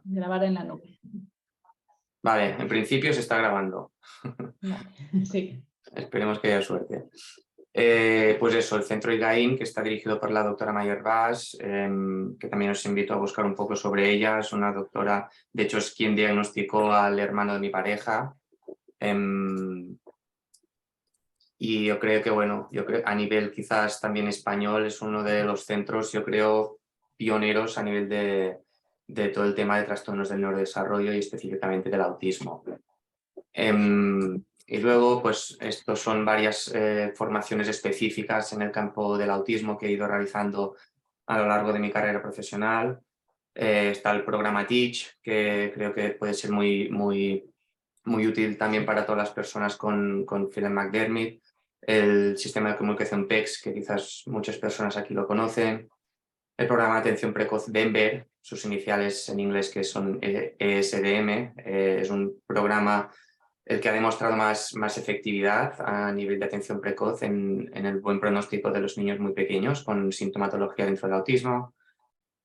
grabar en la nube. Vale, en principio se está grabando. Vale, sí. Esperemos que haya suerte. Pues eso, el centro IGAIN, que está dirigido por la doctora Mayer Bas, que también os invito a buscar un poco sobre ella. Es una doctora, de hecho es quien diagnosticó al hermano de mi pareja. Y yo creo que, bueno, a nivel quizás también español es uno de los centros, yo creo, pioneros a nivel de todo el tema de trastornos del neurodesarrollo y específicamente del autismo. Y luego, pues, estos son varias formaciones específicas en el campo del autismo que he ido realizando a lo largo de mi carrera profesional. Está el programa Teach, que creo que puede ser muy útil también para todas las personas con Phelan-McDermid. El sistema de comunicación PECS, que quizás muchas personas aquí lo conocen. El programa de atención precoz Denver, sus iniciales en inglés que son ESDM, es un programa el que ha demostrado más efectividad a nivel de atención precoz en el buen pronóstico de los niños muy pequeños con sintomatología dentro del autismo.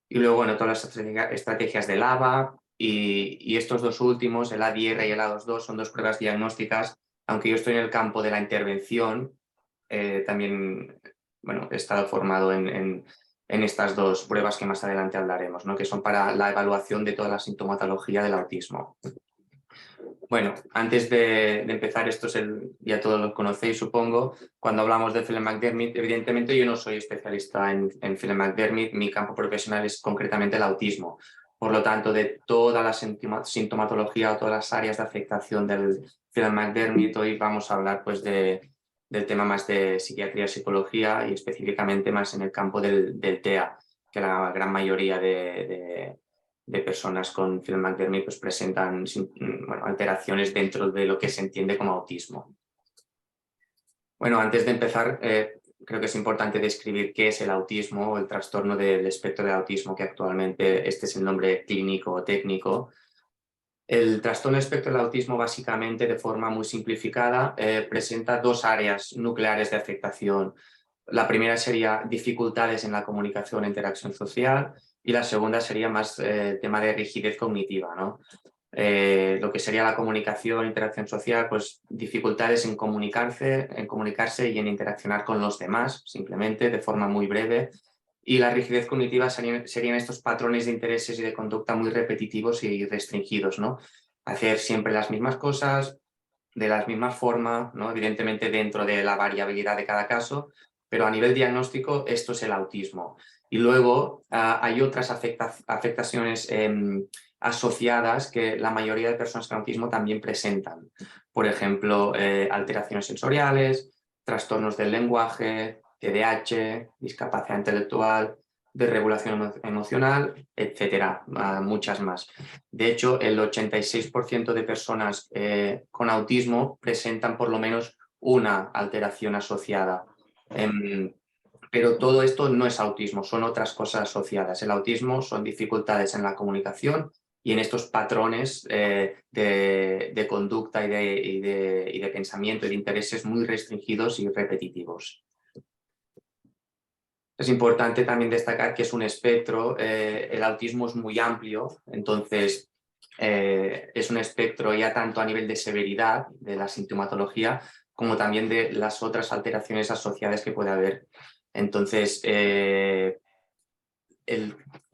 Y luego, bueno, todas las estrategias del ABA y estos dos últimos, el ADR y el A22, son dos pruebas diagnósticas. Aunque yo estoy en el campo de la intervención, también, bueno, he estado formado en estas dos pruebas que más adelante hablaremos, ¿no? Que son para la evaluación de toda la sintomatología del autismo. Bueno, antes de empezar, ya todos lo conocéis, supongo. Cuando hablamos de Phelan-McDermid, evidentemente yo no soy especialista en Phelan-McDermid, mi campo profesional es concretamente el autismo. Por lo tanto, de toda la sintomatología o todas las áreas de afectación del Phelan-McDermid, hoy vamos a hablar pues, del tema más de psiquiatría y psicología y específicamente más en el campo del TEA, que la gran mayoría de personas con Phelan-McDermid pues presentan alteraciones dentro de lo que se entiende como autismo. Bueno, antes de empezar, creo que es importante describir qué es el autismo o el trastorno del espectro de autismo, que actualmente este es el nombre clínico o técnico. El trastorno del espectro del autismo, básicamente, de forma muy simplificada, presenta dos áreas nucleares de afectación. La primera sería dificultades en la comunicación e interacción social y la segunda sería más tema de rigidez cognitiva, ¿no? Lo que sería la comunicación, interacción social, pues dificultades en comunicarse y en interaccionar con los demás, simplemente, de forma muy breve. Y la rigidez cognitiva serían estos patrones de intereses y de conducta muy repetitivos y restringidos, ¿no? Hacer siempre las mismas cosas, de la misma forma, ¿no? Evidentemente dentro de la variabilidad de cada caso, pero a nivel diagnóstico esto es el autismo. Y luego hay otras afectaciones asociadas que la mayoría de personas con autismo también presentan. Por ejemplo, alteraciones sensoriales, trastornos del lenguaje, TDAH, discapacidad intelectual, desregulación emocional, etcétera, muchas más. De hecho, el 86% de personas con autismo presentan por lo menos una alteración asociada. Pero todo esto no es autismo, son otras cosas asociadas. El autismo son dificultades en la comunicación y en estos patrones de conducta y de pensamiento y de intereses muy restringidos y repetitivos. Es importante también destacar que es un espectro, el autismo es muy amplio, entonces es un espectro ya tanto a nivel de severidad de la sintomatología como también de las otras alteraciones asociadas que puede haber. Entonces,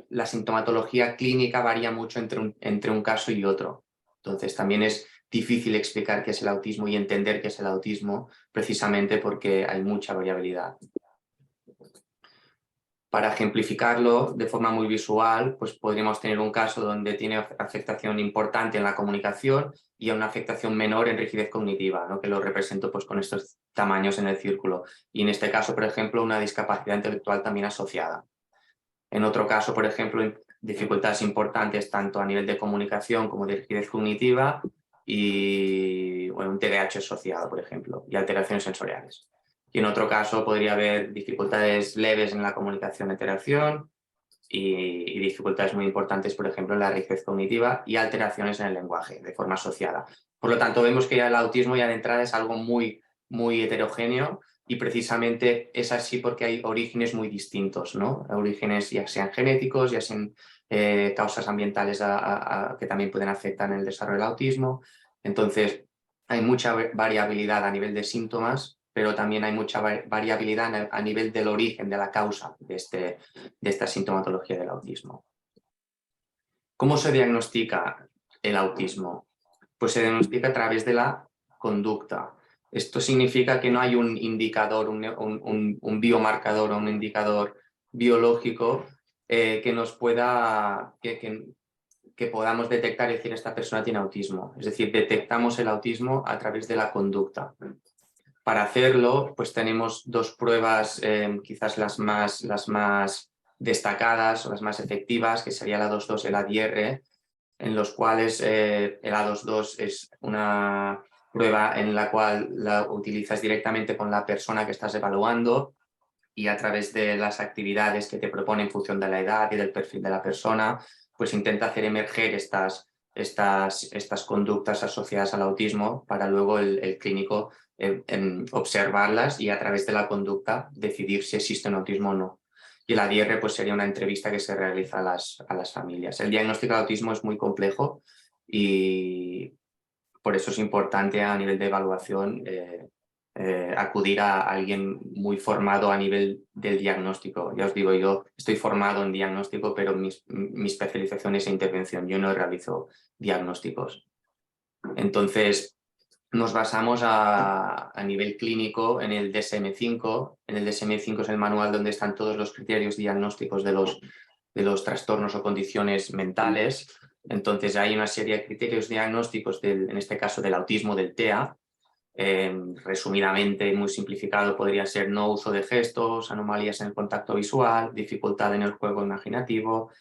la sintomatología clínica varía mucho entre un caso y otro. Entonces, también es difícil explicar qué es el autismo y entender qué es el autismo precisamente porque hay mucha variabilidad. Para ejemplificarlo de forma muy visual, pues podríamos tener un caso donde tiene afectación importante en la comunicación y una afectación menor en rigidez cognitiva, ¿no? Que lo represento pues, con estos tamaños en el círculo. Y en este caso, por ejemplo, una discapacidad intelectual también asociada. En otro caso, por ejemplo, dificultades importantes tanto a nivel de comunicación como de rigidez cognitiva y bueno, un TDAH asociado, por ejemplo, y alteraciones sensoriales. Y en otro caso podría haber dificultades leves en la comunicación e interacción y dificultades muy importantes, por ejemplo, en la rigidez cognitiva y alteraciones en el lenguaje de forma asociada. Por lo tanto, vemos que ya el autismo ya de entrada es algo muy heterogéneo y precisamente es así porque hay orígenes muy distintos, ¿no? Orígenes ya sean genéticos, ya sean causas ambientales que también pueden afectar en el desarrollo del autismo. Entonces, hay mucha variabilidad a nivel de síntomas, pero también hay mucha variabilidad a nivel del origen, de la causa de esta sintomatología del autismo. ¿Cómo se diagnostica el autismo? Pues se diagnostica a través de la conducta. Esto significa que no hay un indicador, un biomarcador o un indicador biológico que nos pueda, que podamos detectar y decir esta persona tiene autismo. Es decir, detectamos el autismo a través de la conducta. Para hacerlo, pues tenemos dos pruebas, quizás las más destacadas o las más efectivas, que sería el A22 y el ADR, en los cuales el A22 es una prueba en la cual la utilizas directamente con la persona que estás evaluando y a través de las actividades que te propone en función de la edad y del perfil de la persona, pues intenta hacer emerger estas conductas asociadas al autismo para luego el clínico observarlas y a través de la conducta decidir si existe un autismo o no. Y el ADR pues sería una entrevista que se realiza a las familias. El diagnóstico de autismo es muy complejo y por eso es importante a nivel de evaluación acudir a alguien muy formado a nivel del diagnóstico. Ya os digo, yo estoy formado en diagnóstico, pero mi especialización es en intervención. Yo no realizo diagnósticos. Entonces, nos basamos a nivel clínico en el DSM-5. En el DSM-5 es el manual donde están todos los criterios diagnósticos de los trastornos o condiciones mentales. Entonces hay una serie de criterios diagnósticos, en este caso del autismo, del TEA. Resumidamente, muy simplificado, podría ser no uso de gestos, anomalías en el contacto visual, dificultad en el juego imaginativo,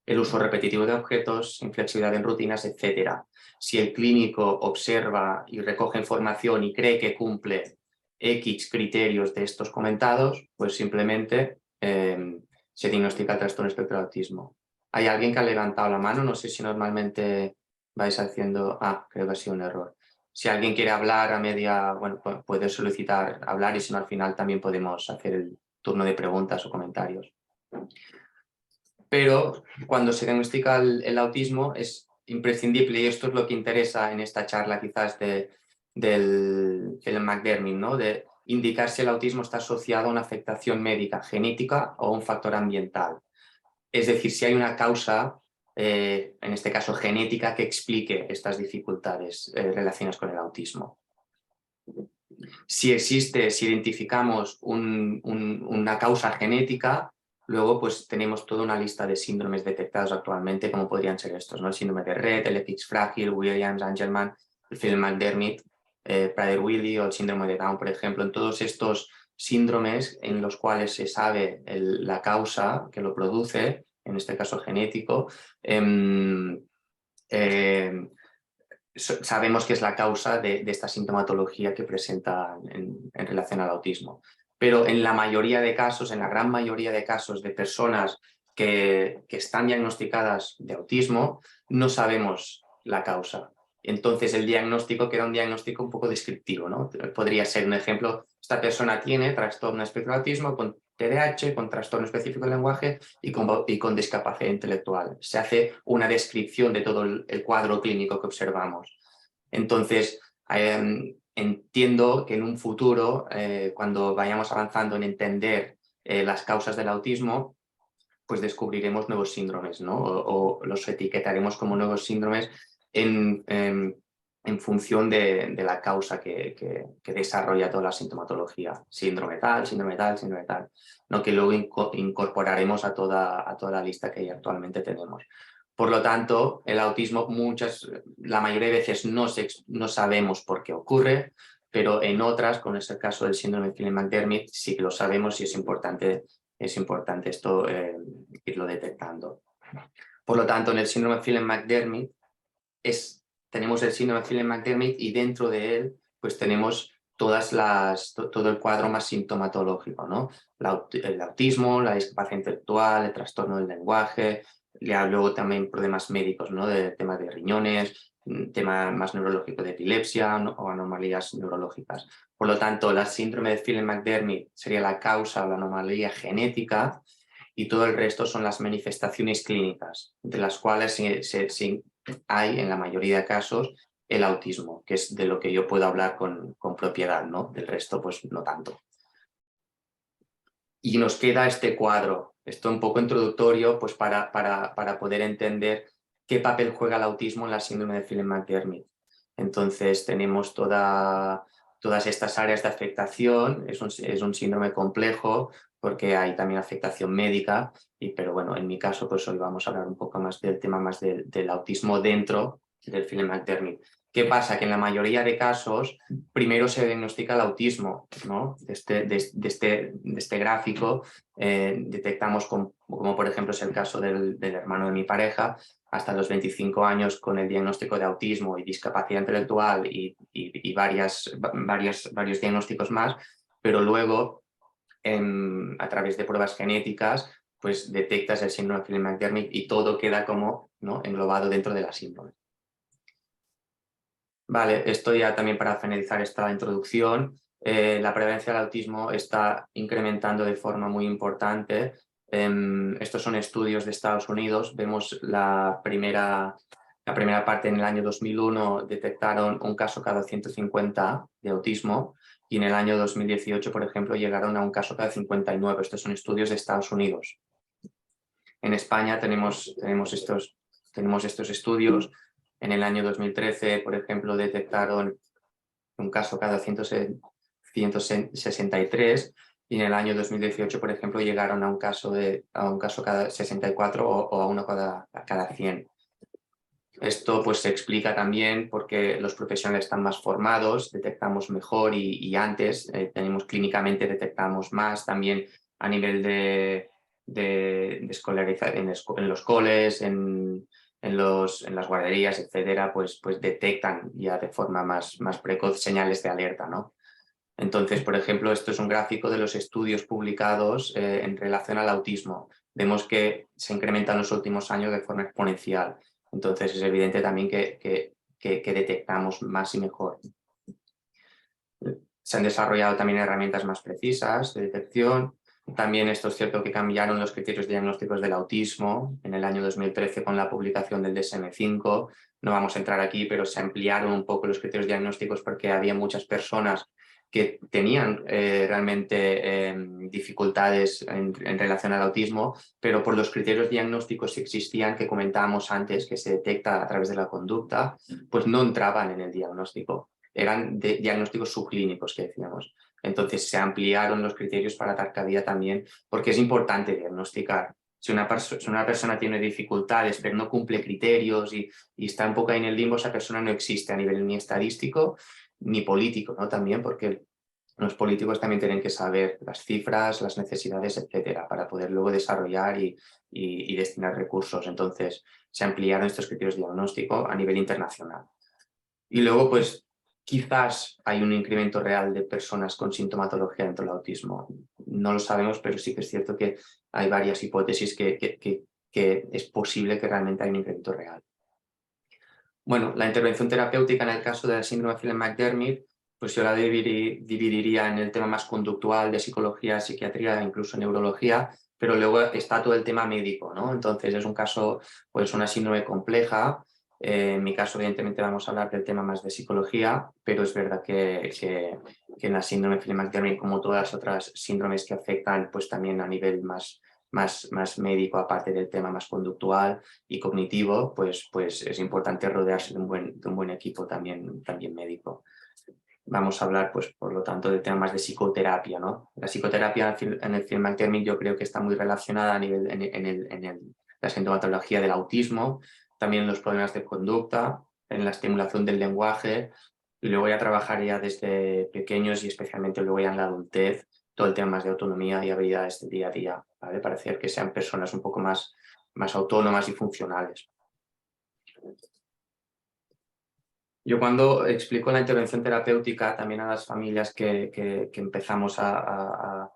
el uso repetitivo de objetos, inflexibilidad en rutinas, etc. Si el clínico observa y recoge información y cree que cumple X criterios de estos comentados, pues simplemente se diagnostica el trastorno espectro de autismo. ¿Hay alguien que ha levantado la mano? No sé si normalmente vais haciendo... creo que ha sido un error. Si alguien quiere hablar a media, bueno, puede solicitar hablar y si no al final también podemos hacer el turno de preguntas o comentarios. Pero cuando se diagnostica el autismo es imprescindible, y esto es lo que interesa en esta charla quizás del McDermott, ¿no? De indicar si el autismo está asociado a una afectación médica, genética o un factor ambiental. Es decir, si hay una causa, en este caso genética, que explique estas dificultades relacionadas con el autismo. Si identificamos una causa genética, luego pues tenemos toda una lista de síndromes detectados actualmente, como podrían ser estos, ¿no? El síndrome de Rett, el X frágil, Williams, Angelman, el Phelan-McDermott, Prader-Willi o el síndrome de Down, por ejemplo. En todos estos síndromes en los cuales se sabe la causa que lo produce, en este caso genético, sabemos que es la causa de esta sintomatología que presenta en relación al autismo. Pero en la mayoría de casos, en la gran mayoría de casos de personas que están diagnosticadas de autismo, no sabemos la causa. Entonces el diagnóstico queda un diagnóstico un poco descriptivo, ¿no? Podría ser un ejemplo, esta persona tiene trastorno espectro de autismo con TDAH, con trastorno específico del lenguaje y con discapacidad intelectual. Se hace una descripción de todo el cuadro clínico que observamos. Entonces, entiendo que en un futuro, cuando vayamos avanzando en entender las causas del autismo, pues descubriremos nuevos síndromes, ¿no? O los etiquetaremos como nuevos síndromes en función de la causa que desarrolla toda la sintomatología. Síndrome tal, síndrome tal, síndrome tal, ¿no? Que luego incorporaremos a toda la lista que actualmente tenemos. Por lo tanto, el autismo la mayoría de veces no sabemos por qué ocurre, pero en otras, como es el caso del síndrome de Phelan-McDermott, sí que lo sabemos y es importante esto irlo detectando. Por lo tanto, en el síndrome de Phelan-McDermott tenemos el síndrome de Phelan-McDermott y dentro de él pues tenemos todo el cuadro más sintomatológico, ¿no? El autismo, la discapacidad intelectual, el trastorno del lenguaje, luego también problemas médicos, ¿no? De temas de riñones, tema más neurológico de epilepsia o anomalías neurológicas. Por lo tanto, la síndrome de Phelan-McDermott sería la causa o la anomalía genética y todo el resto son las manifestaciones clínicas, entre las cuales hay en la mayoría de casos el autismo, que es de lo que yo puedo hablar con propiedad, ¿no? Del resto pues no tanto. Y nos queda este cuadro, esto un poco introductorio pues para poder entender qué papel juega el autismo en la síndrome de Phelan-McDermid. Entonces tenemos todas estas áreas de afectación, es un síndrome complejo porque hay también afectación médica, pero bueno, en mi caso pues hoy vamos a hablar un poco más del tema más del autismo dentro del Phelan-McDermid. ¿Qué pasa? Que en la mayoría de casos primero se diagnostica el autismo, ¿no? De este gráfico detectamos como por ejemplo es el caso del hermano de mi pareja, hasta los 25 años con el diagnóstico de autismo y discapacidad intelectual y varios diagnósticos más, pero luego a través de pruebas genéticas pues detectas el síndrome de Phelan-McDermid y todo queda como, ¿no?, englobado dentro de la síndrome. Vale, esto ya también para finalizar esta introducción. La prevalencia del autismo está incrementando de forma muy importante. Estos son estudios de Estados Unidos. Vemos la primera parte en el año 2001 detectaron un caso cada 150 de autismo y en el año 2018, por ejemplo, llegaron a un caso cada 59. Estos son estudios de Estados Unidos. En España tenemos estos estudios. En el año 2013, por ejemplo, detectaron un caso cada 163 y en el año 2018, por ejemplo, llegaron a un caso cada 64 o a uno cada 100. Esto pues se explica también porque los profesionales están más formados, detectamos mejor y antes, tenemos clínicamente detectamos más también a nivel de escolarizar en los coles, en las guarderías, etcétera, pues detectan ya de forma más precoz señales de alerta, ¿no? Entonces, por ejemplo, esto es un gráfico de los estudios publicados en relación al autismo. Vemos que se incrementa en los últimos años de forma exponencial. Entonces, es evidente también que detectamos más y mejor. Se han desarrollado también herramientas más precisas de detección. También esto es cierto que cambiaron los criterios diagnósticos del autismo en el año 2013 con la publicación del DSM-5. No vamos a entrar aquí, pero se ampliaron un poco los criterios diagnósticos porque había muchas personas que tenían realmente dificultades en relación al autismo, pero por los criterios diagnósticos que existían, que comentábamos antes, que se detecta a través de la conducta, pues no entraban en el diagnóstico. Eran diagnósticos subclínicos, que decíamos. Entonces se ampliaron los criterios para dar cabida también, porque es importante diagnosticar. Si una persona tiene dificultades pero no cumple criterios y está un poco ahí en el limbo, esa persona no existe a nivel ni estadístico ni político, ¿no? También porque los políticos también tienen que saber las cifras, las necesidades, etcétera, para poder luego desarrollar y destinar recursos. Entonces se ampliaron estos criterios de diagnóstico a nivel internacional. Y luego, pues, quizás hay un incremento real de personas con sintomatología dentro del autismo. No lo sabemos, pero sí que es cierto que hay varias hipótesis que es posible que realmente haya un incremento real. Bueno, la intervención terapéutica en el caso de la síndrome de Phelan-McDermid, pues yo la dividiría en el tema más conductual de psicología, psiquiatría, incluso neurología, pero luego está todo el tema médico, ¿no? Entonces es un caso, pues una síndrome compleja. En mi caso, evidentemente, vamos a hablar del tema más de psicología, pero es verdad que en la síndrome de Phelan-McDermid, como todas las otras síndromes que afectan, pues también a nivel más médico, aparte del tema más conductual y cognitivo, pues es importante rodearse de un buen equipo también la Vamos a hablar, pues, por lo tanto, de temas de psicoterapia, ¿no? La psicoterapia en el Phelan-McDermid yo creo que está muy relacionada a nivel la sintomatología del autismo, también los problemas de conducta, en la estimulación del lenguaje, y luego ya trabajar ya desde pequeños y especialmente luego ya en la adultez, todo el tema más de autonomía y habilidades del día a día, ¿vale? Para hacer que sean personas un poco más autónomas y funcionales. Yo cuando explico la intervención terapéutica también a las familias que empezamos a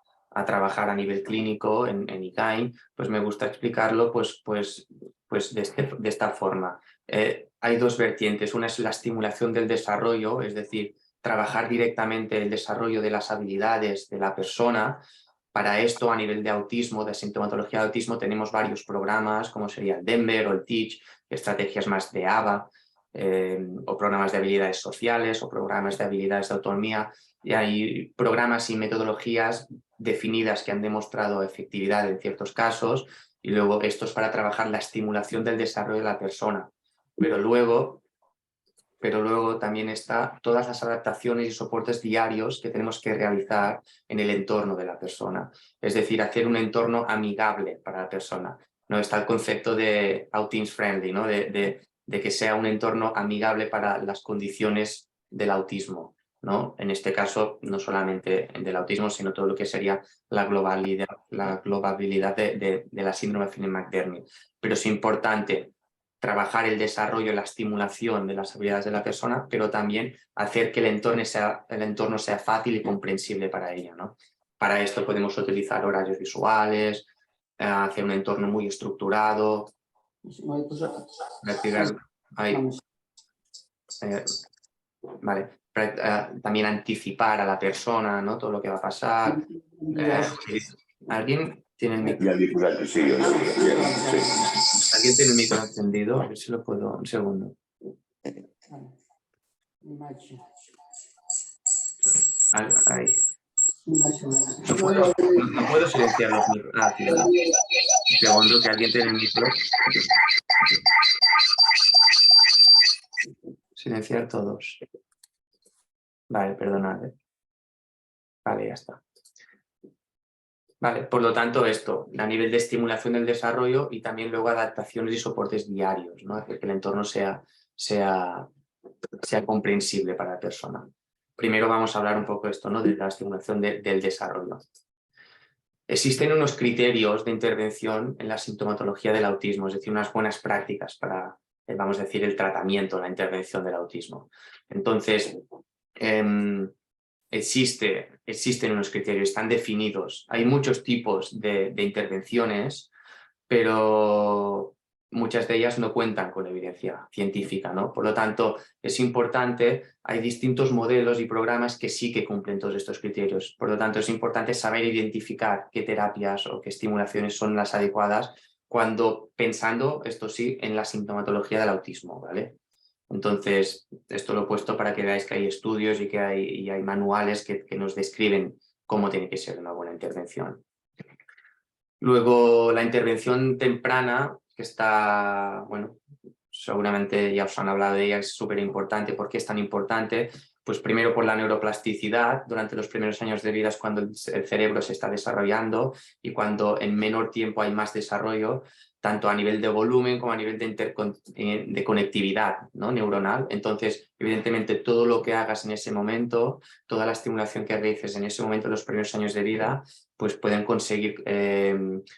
trabajar a nivel clínico en ICAIN, pues me gusta explicarlo pues de esta forma. Hay dos vertientes. Una es la estimulación del desarrollo, es decir, trabajar directamente el desarrollo de las habilidades de la persona, Para esto, a nivel de autismo, de sintomatología de autismo, tenemos varios programas, como sería el Denver o el Teach, estrategias más de ABA, o programas de habilidades sociales o programas de habilidades de autonomía. Y hay programas y metodologías definidas que han demostrado efectividad en ciertos casos, y luego esto es para trabajar la estimulación del desarrollo de la persona. Pero luego también está todas las adaptaciones y soportes diarios que tenemos que realizar en el entorno de la persona. Es decir, hacer un entorno amigable para la persona. ¿No? Está el concepto de autism friendly, ¿no? de que sea un entorno amigable para las condiciones del autismo, ¿no? En este caso, no solamente del autismo, sino todo lo que sería la globabilidad de la síndrome de Phelan-McDermid. Pero es importante trabajar el desarrollo y la estimulación de las habilidades de la persona, pero también hacer que el entorno sea fácil y comprensible para ella, ¿no? Para esto podemos utilizar horarios visuales, hacer un entorno muy estructurado, vale, también anticipar a la persona, ¿no? Todo lo que va a pasar. ¿Alguien tiene el micro? ¿Alguien tiene el micro encendido? A ver si lo puedo... Un segundo. Ahí. No puedo silenciar los micros. Ah, sí, ¿verdad? Un segundo, que alguien tiene el micro. Silenciar todos. Vale, perdonad. Vale, ya está. Vale, por lo tanto, esto, a nivel de estimulación del desarrollo y también luego adaptaciones y soportes diarios, ¿no? Hacer que el entorno sea comprensible para la persona. Primero vamos a hablar un poco de esto, ¿no? De la estimulación del desarrollo. Existen unos criterios de intervención en la sintomatología del autismo, es decir, unas buenas prácticas para, vamos a decir, el tratamiento, la intervención del autismo. Entonces, existen unos criterios, están definidos. Hay muchos tipos de intervenciones, pero muchas de ellas no cuentan con evidencia científica, ¿no? Por lo tanto, es importante, hay distintos modelos y programas que sí que cumplen todos estos criterios. Por lo tanto, es importante saber identificar qué terapias o qué estimulaciones son las adecuadas cuando pensando, esto sí, en la sintomatología del autismo, ¿vale? Entonces, esto lo he puesto para que veáis que hay estudios y que hay manuales que nos describen cómo tiene que ser una buena intervención. Luego, la intervención temprana, que está, bueno, seguramente ya os han hablado de ella, es súper importante. ¿Por qué es tan importante? Pues primero por la neuroplasticidad. Durante los primeros años de vida es cuando el cerebro se está desarrollando y cuando en menor tiempo hay más desarrollo, tanto a nivel de volumen como a nivel de conectividad, ¿no? Neuronal. Entonces, evidentemente, todo lo que hagas en ese momento, toda la estimulación que realices en ese momento, en los primeros años de vida, pues pueden conseguir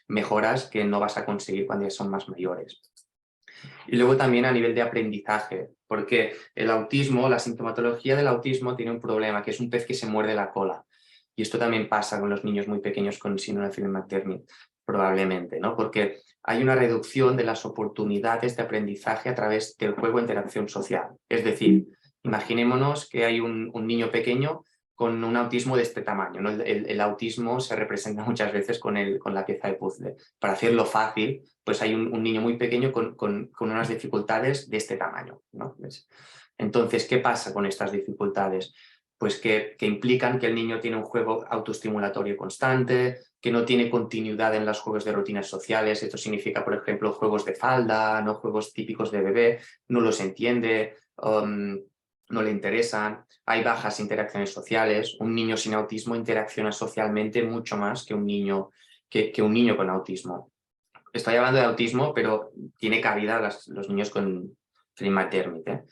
mejoras que no vas a conseguir cuando ya son más mayores. Y luego también a nivel de aprendizaje, porque el autismo, la sintomatología del autismo tiene un problema, que es un pez que se muerde la cola. Y esto también pasa con los niños muy pequeños con síndrome de Phelan-McDermid, probablemente, ¿no? Porque hay una reducción de las oportunidades de aprendizaje a través del juego e interacción social. Es decir, imaginémonos que hay un niño pequeño con un autismo de este tamaño, ¿no? El autismo se representa muchas veces con la pieza de puzzle. Para hacerlo fácil, pues hay un niño muy pequeño con unas dificultades de este tamaño, ¿no? Entonces, ¿qué pasa con estas dificultades? Pues que implican que el niño tiene un juego autoestimulatorio constante, que no tiene continuidad en los juegos de rutinas sociales. Esto significa, por ejemplo, juegos de falda, no juegos típicos de bebé, no los entiende, no le interesan, hay bajas interacciones sociales. Un niño sin autismo interacciona socialmente mucho más que un niño con autismo. Estoy hablando de autismo, pero tiene cabida los niños con Phelan-McDermid, ¿eh?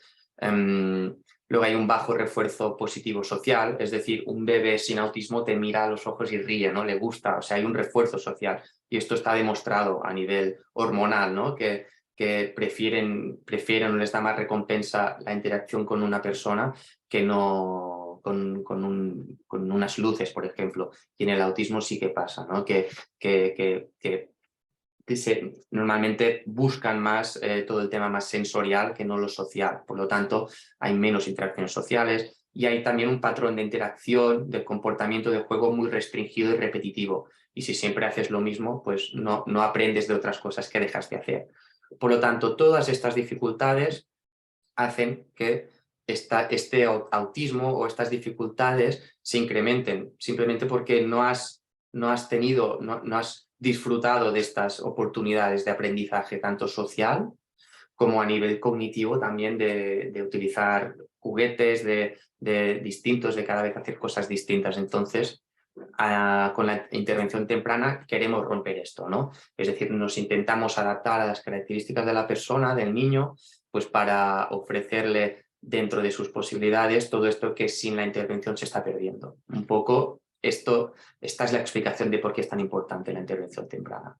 Luego hay un bajo refuerzo positivo social, es decir, un bebé sin autismo te mira a los ojos y ríe, ¿no? Le gusta, o sea, hay un refuerzo social. Y esto está demostrado a nivel hormonal, ¿no? Que prefieren o les da más recompensa la interacción con una persona que no con unas luces, por ejemplo. Y en el autismo sí que pasa, ¿no? Que normalmente buscan más todo el tema más sensorial que no lo social. Por lo tanto, hay menos interacciones sociales, y hay también un patrón de interacción, de comportamiento de juego muy restringido y repetitivo. Y si siempre haces lo mismo, pues no aprendes de otras cosas que dejas de hacer. Por lo tanto, todas estas dificultades hacen que este autismo o estas dificultades se incrementen, simplemente porque no has disfrutado de estas oportunidades de aprendizaje, tanto social como a nivel cognitivo también, de utilizar juguetes de distintos, de cada vez hacer cosas distintas. Entonces, con la intervención temprana queremos romper esto, ¿no? Es decir, nos intentamos adaptar a las características de la persona, del niño, pues para ofrecerle dentro de sus posibilidades todo esto que sin la intervención se está perdiendo. Un poco esta es la explicación de por qué es tan importante la intervención temprana.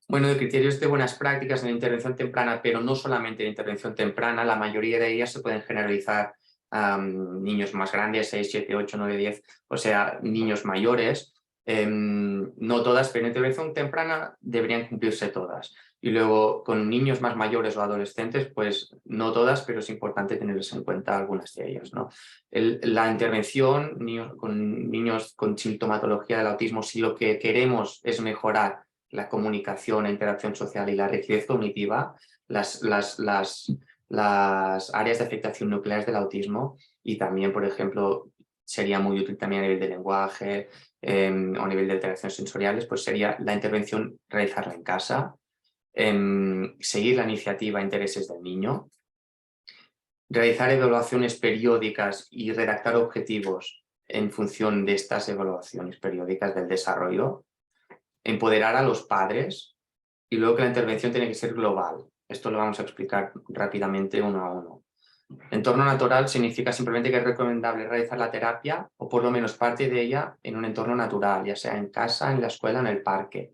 Bueno, de criterios de buenas prácticas en la intervención temprana, pero no solamente en la intervención temprana, la mayoría de ellas se pueden generalizar a niños más grandes, 6, 7, 8, 9, 10, o sea, niños mayores. No todas, pero en intervención temprana deberían cumplirse todas. Y luego con niños más mayores o adolescentes, pues no todas, pero es importante tenerles en cuenta algunas de ellas, ¿no? La intervención con niños con sintomatología del autismo, si lo que queremos es mejorar la comunicación, la interacción social y la rigidez cognitiva, las áreas de afectación nucleares del autismo, y también, por ejemplo, sería muy útil también a nivel de lenguaje o a nivel de alteraciones sensoriales, pues sería la intervención realizarla en casa, seguir la iniciativa Intereses del Niño, realizar evaluaciones periódicas y redactar objetivos en función de estas evaluaciones periódicas del desarrollo, empoderar a los padres, y luego que la intervención tiene que ser global. Esto lo vamos a explicar rápidamente uno a uno. Entorno natural significa simplemente que es recomendable realizar la terapia, o por lo menos parte de ella, en un entorno natural, ya sea en casa, en la escuela, en el parque.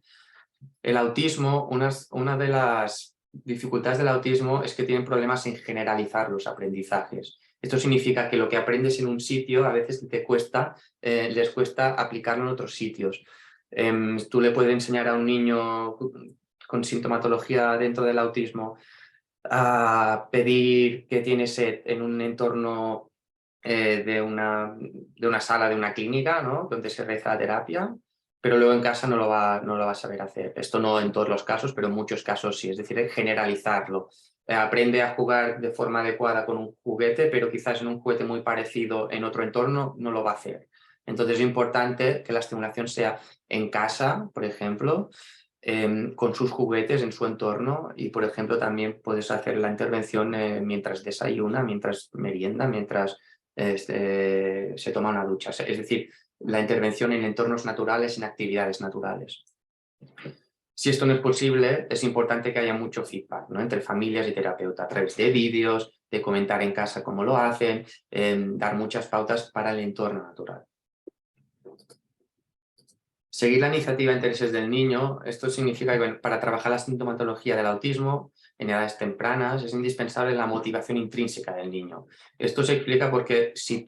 El autismo, una de las dificultades del autismo es que tienen problemas en generalizar los aprendizajes. Esto significa que lo que aprendes en un sitio a veces les cuesta aplicarlo en otros sitios. Tú le puedes enseñar a un niño con sintomatología dentro del autismo a pedir que tiene sed en un entorno de una sala de una clínica, ¿no? Donde se realiza la terapia, pero luego en casa no lo va a saber hacer. Esto no en todos los casos, pero en muchos casos sí. Es decir, generalizarlo. Aprende a jugar de forma adecuada con un juguete, pero quizás en un juguete muy parecido en otro entorno no lo va a hacer. Entonces es importante que la estimulación sea en casa, por ejemplo, con sus juguetes en su entorno, y por ejemplo también puedes hacer la intervención mientras desayuna, mientras merienda, mientras se toma una ducha. Es decir, la intervención en entornos naturales, en actividades naturales. Si esto no es posible, es importante que haya mucho feedback, ¿no? Entre familias y terapeuta, a través de vídeos, de comentar en casa cómo lo hacen, dar muchas pautas para el entorno natural. Seguir la iniciativa Intereses del Niño. Esto significa que para trabajar la sintomatología del autismo en edades tempranas es indispensable la motivación intrínseca del niño. Esto se explica porque si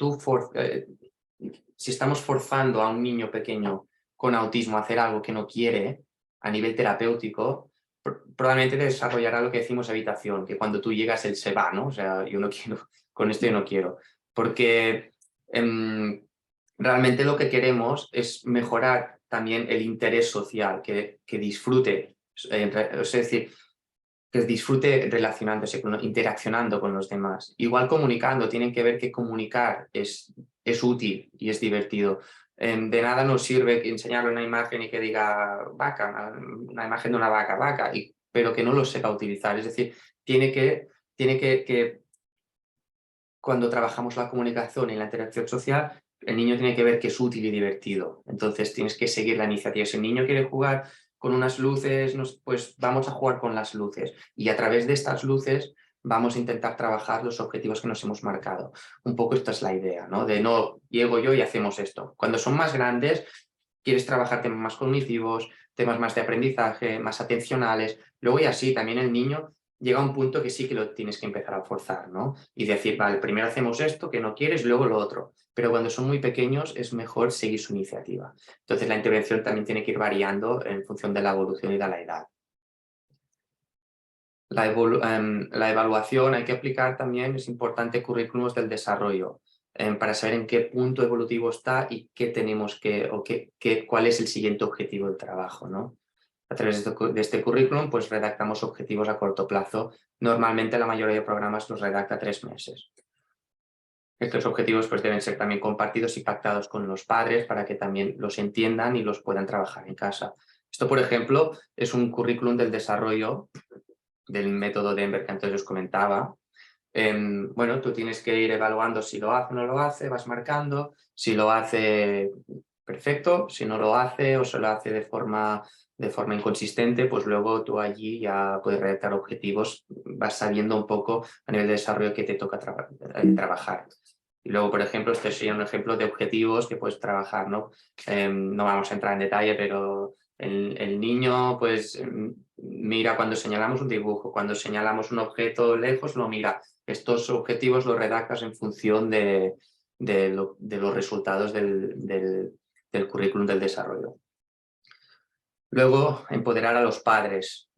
estamos forzando a un niño pequeño con autismo a hacer algo que no quiere a nivel terapéutico, probablemente desarrollará lo que decimos evitación, que cuando tú llegas él se va, ¿no? O sea, yo no quiero, con esto yo no quiero. Porque realmente lo que queremos es mejorar también el interés social, que disfrute, es decir, que disfrute relacionándose, interaccionando con los demás. Igual comunicando, tienen que ver que comunicar es útil y es divertido. De nada nos sirve enseñarle una imagen y que diga vaca, una imagen de una vaca, pero que no lo sepa utilizar. Es decir, tiene que cuando trabajamos la comunicación y la interacción social, el niño tiene que ver que es útil y divertido. Entonces tienes que seguir la iniciativa. Si el niño quiere jugar con unas luces, pues vamos a jugar con las luces. Y a través de estas luces vamos a intentar trabajar los objetivos que nos hemos marcado. Un poco esta es la idea, ¿no? De no llego yo y hacemos esto. Cuando son más grandes, quieres trabajar temas más cognitivos, temas más de aprendizaje, más atencionales. Luego y así también el niño llega a un punto que sí que lo tienes que empezar a forzar, ¿no? Y decir, vale, primero hacemos esto, que no quieres, luego lo otro. Pero cuando son muy pequeños es mejor seguir su iniciativa. Entonces la intervención también tiene que ir variando en función de la evolución y de la edad. La evaluación hay que aplicar también, es importante, currículums del desarrollo para saber en qué punto evolutivo está y qué tenemos cuál es el siguiente objetivo del trabajo, ¿no? A través de este currículum pues redactamos objetivos a corto plazo. Normalmente la mayoría de programas los redacta 3 meses. Estos objetivos pues deben ser también compartidos y pactados con los padres para que también los entiendan y los puedan trabajar en casa. Esto, por ejemplo, es un currículum del desarrollo del método Denver que antes os comentaba. Bueno, tú tienes que ir evaluando si lo hace o no lo hace, vas marcando, si lo hace perfecto, si no lo hace o se lo hace de forma inconsistente, pues luego tú allí ya puedes redactar objetivos, vas sabiendo un poco a nivel de desarrollo que te toca trabajar. Y luego, por ejemplo, este sería un ejemplo de objetivos que puedes trabajar, ¿no? No vamos a entrar en detalle, pero el niño pues mira cuando señalamos un dibujo, cuando señalamos un objeto lejos lo mira. Estos objetivos los redactas en función de los resultados del currículum del desarrollo. Luego, empoderar a los padres.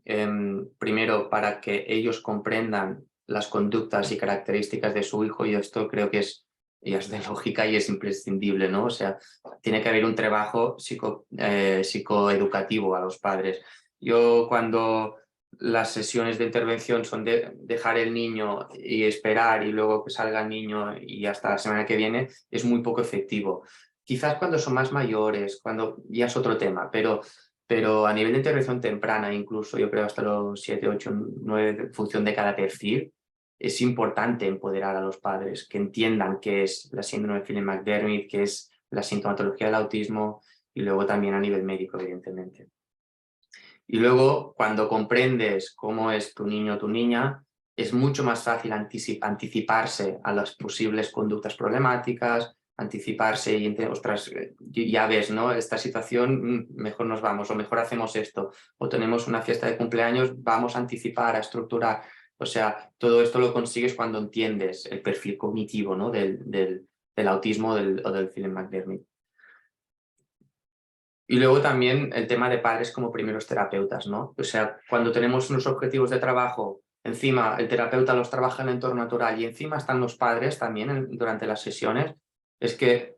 Primero, para que ellos comprendan las conductas y características de su hijo, y esto creo que es de lógica y es imprescindible, ¿no? O sea, tiene que haber un trabajo psicoeducativo a los padres. Yo cuando las sesiones de intervención son de dejar el niño y esperar y luego que salga el niño y hasta la semana que viene, es muy poco efectivo. Quizás cuando son más mayores, cuando ya es otro tema, pero a nivel de intervención temprana, incluso yo creo hasta los 7, 8, 9, en función de cada perfil, es importante empoderar a los padres, que entiendan qué es la síndrome de Phelan-McDermid, qué es la sintomatología del autismo y luego también a nivel médico, evidentemente. Y luego, cuando comprendes cómo es tu niño o tu niña, es mucho más fácil anticiparse a las posibles conductas problemáticas, anticiparse y, ostras, ya ves, ¿no? Esta situación, mejor nos vamos, o mejor hacemos esto, o tenemos una fiesta de cumpleaños, vamos a anticipar, a estructurar. O sea, todo esto lo consigues cuando entiendes el perfil cognitivo, ¿no? del autismo o del Phelan-McDermid. Y luego también el tema de padres como primeros terapeutas, ¿no? O sea, cuando tenemos unos objetivos de trabajo, encima el terapeuta los trabaja en el entorno natural y encima están los padres también durante las sesiones, es que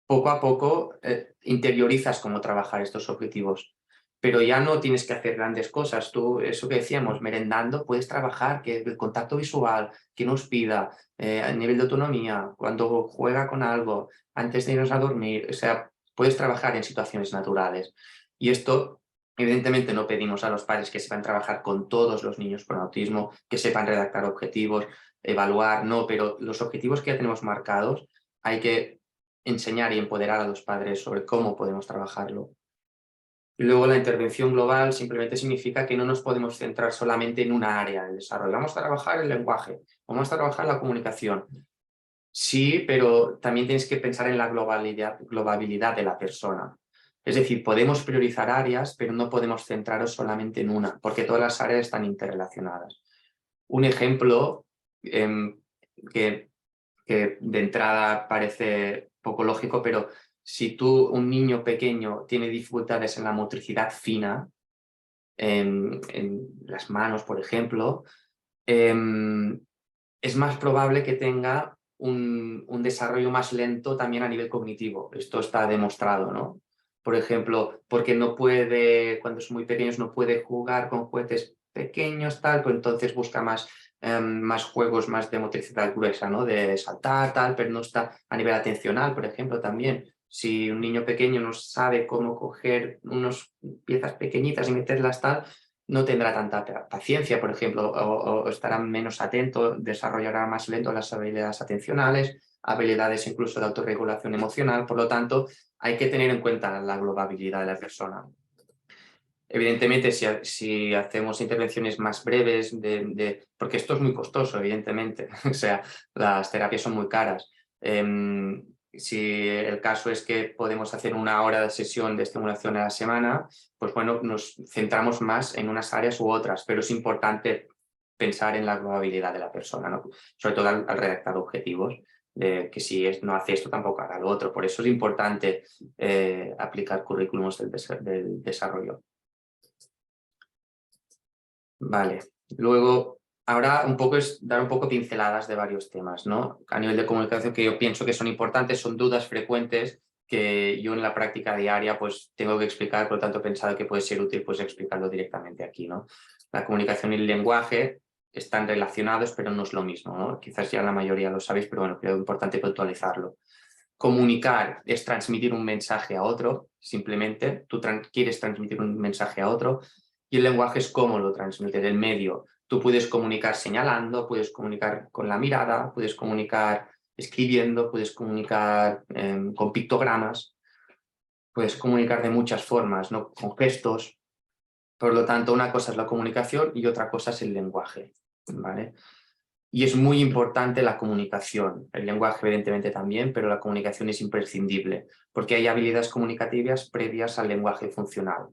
poco a poco interiorizas cómo trabajar estos objetivos. Pero ya no tienes que hacer grandes cosas. Tú, eso que decíamos, merendando, puedes trabajar, que el contacto visual, que nos pida, a nivel de autonomía, cuando juega con algo, antes de irnos a dormir, o sea, puedes trabajar en situaciones naturales. Y esto, evidentemente, no pedimos a los padres que sepan trabajar con todos los niños con autismo, que sepan redactar objetivos, evaluar, no, pero los objetivos que ya tenemos marcados hay que enseñar y empoderar a los padres sobre cómo podemos trabajarlo. Y luego la intervención global simplemente significa que no nos podemos centrar solamente en una área del desarrollo. Vamos a trabajar el lenguaje, vamos a trabajar la comunicación. Sí, pero también tienes que pensar en la globabilidad de la persona. Es decir, podemos priorizar áreas, pero no podemos centraros solamente en una, porque todas las áreas están interrelacionadas. Un ejemplo que de entrada parece poco lógico, pero si un niño pequeño tiene dificultades en la motricidad fina, en las manos, por ejemplo, es más probable que tenga un desarrollo más lento también a nivel cognitivo. Esto está demostrado, ¿no? Por ejemplo, porque no puede, cuando son muy pequeños, no puede jugar con juguetes pequeños, tal, pues entonces busca más juegos más de motricidad gruesa, ¿no? De saltar, tal, pero no está a nivel atencional, por ejemplo, también. Si un niño pequeño no sabe cómo coger unas piezas pequeñitas y meterlas tal, no tendrá tanta paciencia, por ejemplo, o estará menos atento, desarrollará más lento las habilidades atencionales, habilidades incluso de autorregulación emocional. Por lo tanto, hay que tener en cuenta la globabilidad de la persona. Evidentemente, si hacemos intervenciones más breves, porque esto es muy costoso, evidentemente, o sea, las terapias son muy caras. Si el caso es que podemos hacer 1 hora de sesión de estimulación a la semana, pues bueno, nos centramos más en unas áreas u otras, pero es importante pensar en la globabilidad de la persona, ¿no? Sobre todo al redactar objetivos, de que si no hace esto tampoco hará lo otro. Por eso es importante aplicar currículums del desarrollo. Vale, Luego, ahora un poco es dar un poco pinceladas de varios temas, ¿no? A nivel de comunicación que yo pienso que son importantes, son dudas frecuentes que yo en la práctica diaria pues tengo que explicar, por lo tanto he pensado que puede ser útil pues explicarlo directamente aquí, ¿no? La comunicación y el lenguaje están relacionados, pero no es lo mismo, ¿no? Quizás ya la mayoría lo sabéis, pero bueno, creo importante puntualizarlo. Comunicar es transmitir un mensaje a otro, simplemente, tú quieres transmitir un mensaje a otro, y el lenguaje es cómo lo transmites, el medio. Tú puedes comunicar señalando, puedes comunicar con la mirada, puedes comunicar escribiendo, puedes comunicar con pictogramas, puedes comunicar de muchas formas, ¿no? Con gestos. Por lo tanto, una cosa es la comunicación y otra cosa es el lenguaje, ¿vale? Y es muy importante la comunicación, el lenguaje evidentemente también, pero la comunicación es imprescindible, porque hay habilidades comunicativas previas al lenguaje funcional.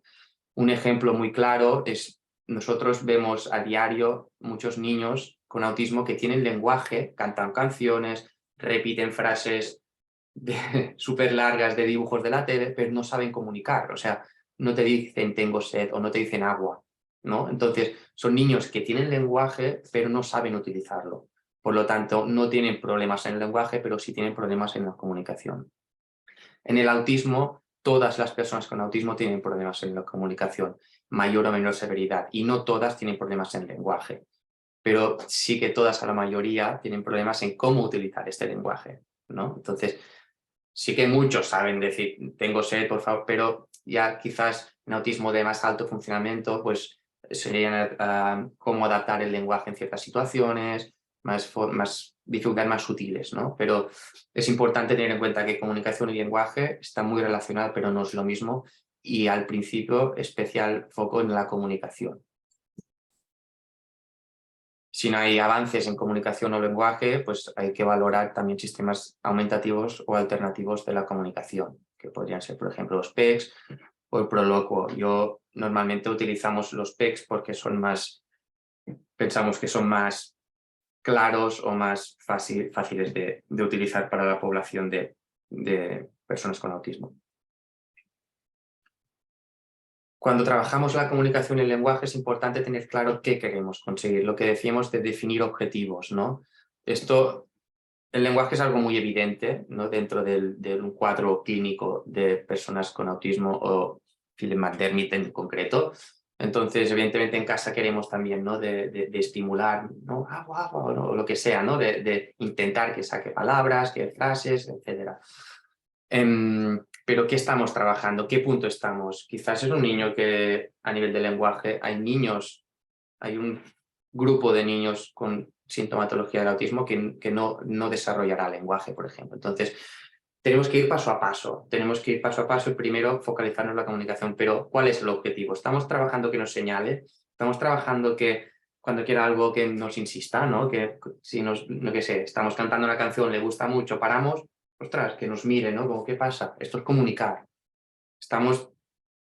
Un ejemplo muy claro es, nosotros vemos a diario muchos niños con autismo que tienen lenguaje, cantan canciones, repiten frases súper largas de dibujos de la tele, pero no saben comunicar, o sea, no te dicen tengo sed o no te dicen agua, ¿no? Entonces, son niños que tienen lenguaje, pero no saben utilizarlo. Por lo tanto, no tienen problemas en el lenguaje, pero sí tienen problemas en la comunicación. En el autismo, todas las personas con autismo tienen problemas en la comunicación, mayor o menor severidad, y no todas tienen problemas en el lenguaje, pero sí que todas, a la mayoría, tienen problemas en cómo utilizar este lenguaje, ¿no? Entonces, sí que muchos saben decir, tengo sed, por favor, pero ya quizás en autismo de más alto funcionamiento, pues sería cómo adaptar el lenguaje en ciertas situaciones, más dificultades más sutiles, ¿no? Pero es importante tener en cuenta que comunicación y lenguaje están muy relacionados, pero no es lo mismo, y al principio especial foco en la comunicación. Si no hay avances en comunicación o lenguaje, pues hay que valorar también sistemas aumentativos o alternativos de la comunicación, que podrían ser, por ejemplo, los PECs o el Proloquo. Yo normalmente utilizamos los PECs porque son más, pensamos que son más claros o más fáciles de utilizar para la población de personas con autismo. Cuando trabajamos la comunicación y el lenguaje es importante tener claro qué queremos conseguir, lo que decíamos de definir objetivos, ¿no? El lenguaje es algo muy evidente, ¿no? Dentro de un cuadro clínico de personas con autismo o Phelan-McDermid en concreto. Entonces, evidentemente en casa queremos también, ¿no? de estimular, ¿no? Agua, agua, ¿no? O lo que sea, ¿no? De intentar que saque palabras, que frases, etc. Pero ¿qué estamos trabajando? ¿Qué punto estamos? Quizás es un niño que a nivel de lenguaje hay un grupo de niños con sintomatología del autismo que no desarrollará lenguaje, por ejemplo. Entonces, tenemos que ir paso a paso. Tenemos que ir paso a paso y primero focalizarnos en la comunicación. Pero, ¿cuál es el objetivo? ¿Estamos trabajando que nos señale? ¿Estamos trabajando que cuando quiera algo que nos insista, ¿no? Que si no que sé, estamos cantando una canción, le gusta mucho, paramos, ostras, que nos mire, ¿no? Como, ¿qué pasa? Esto es comunicar. Estamos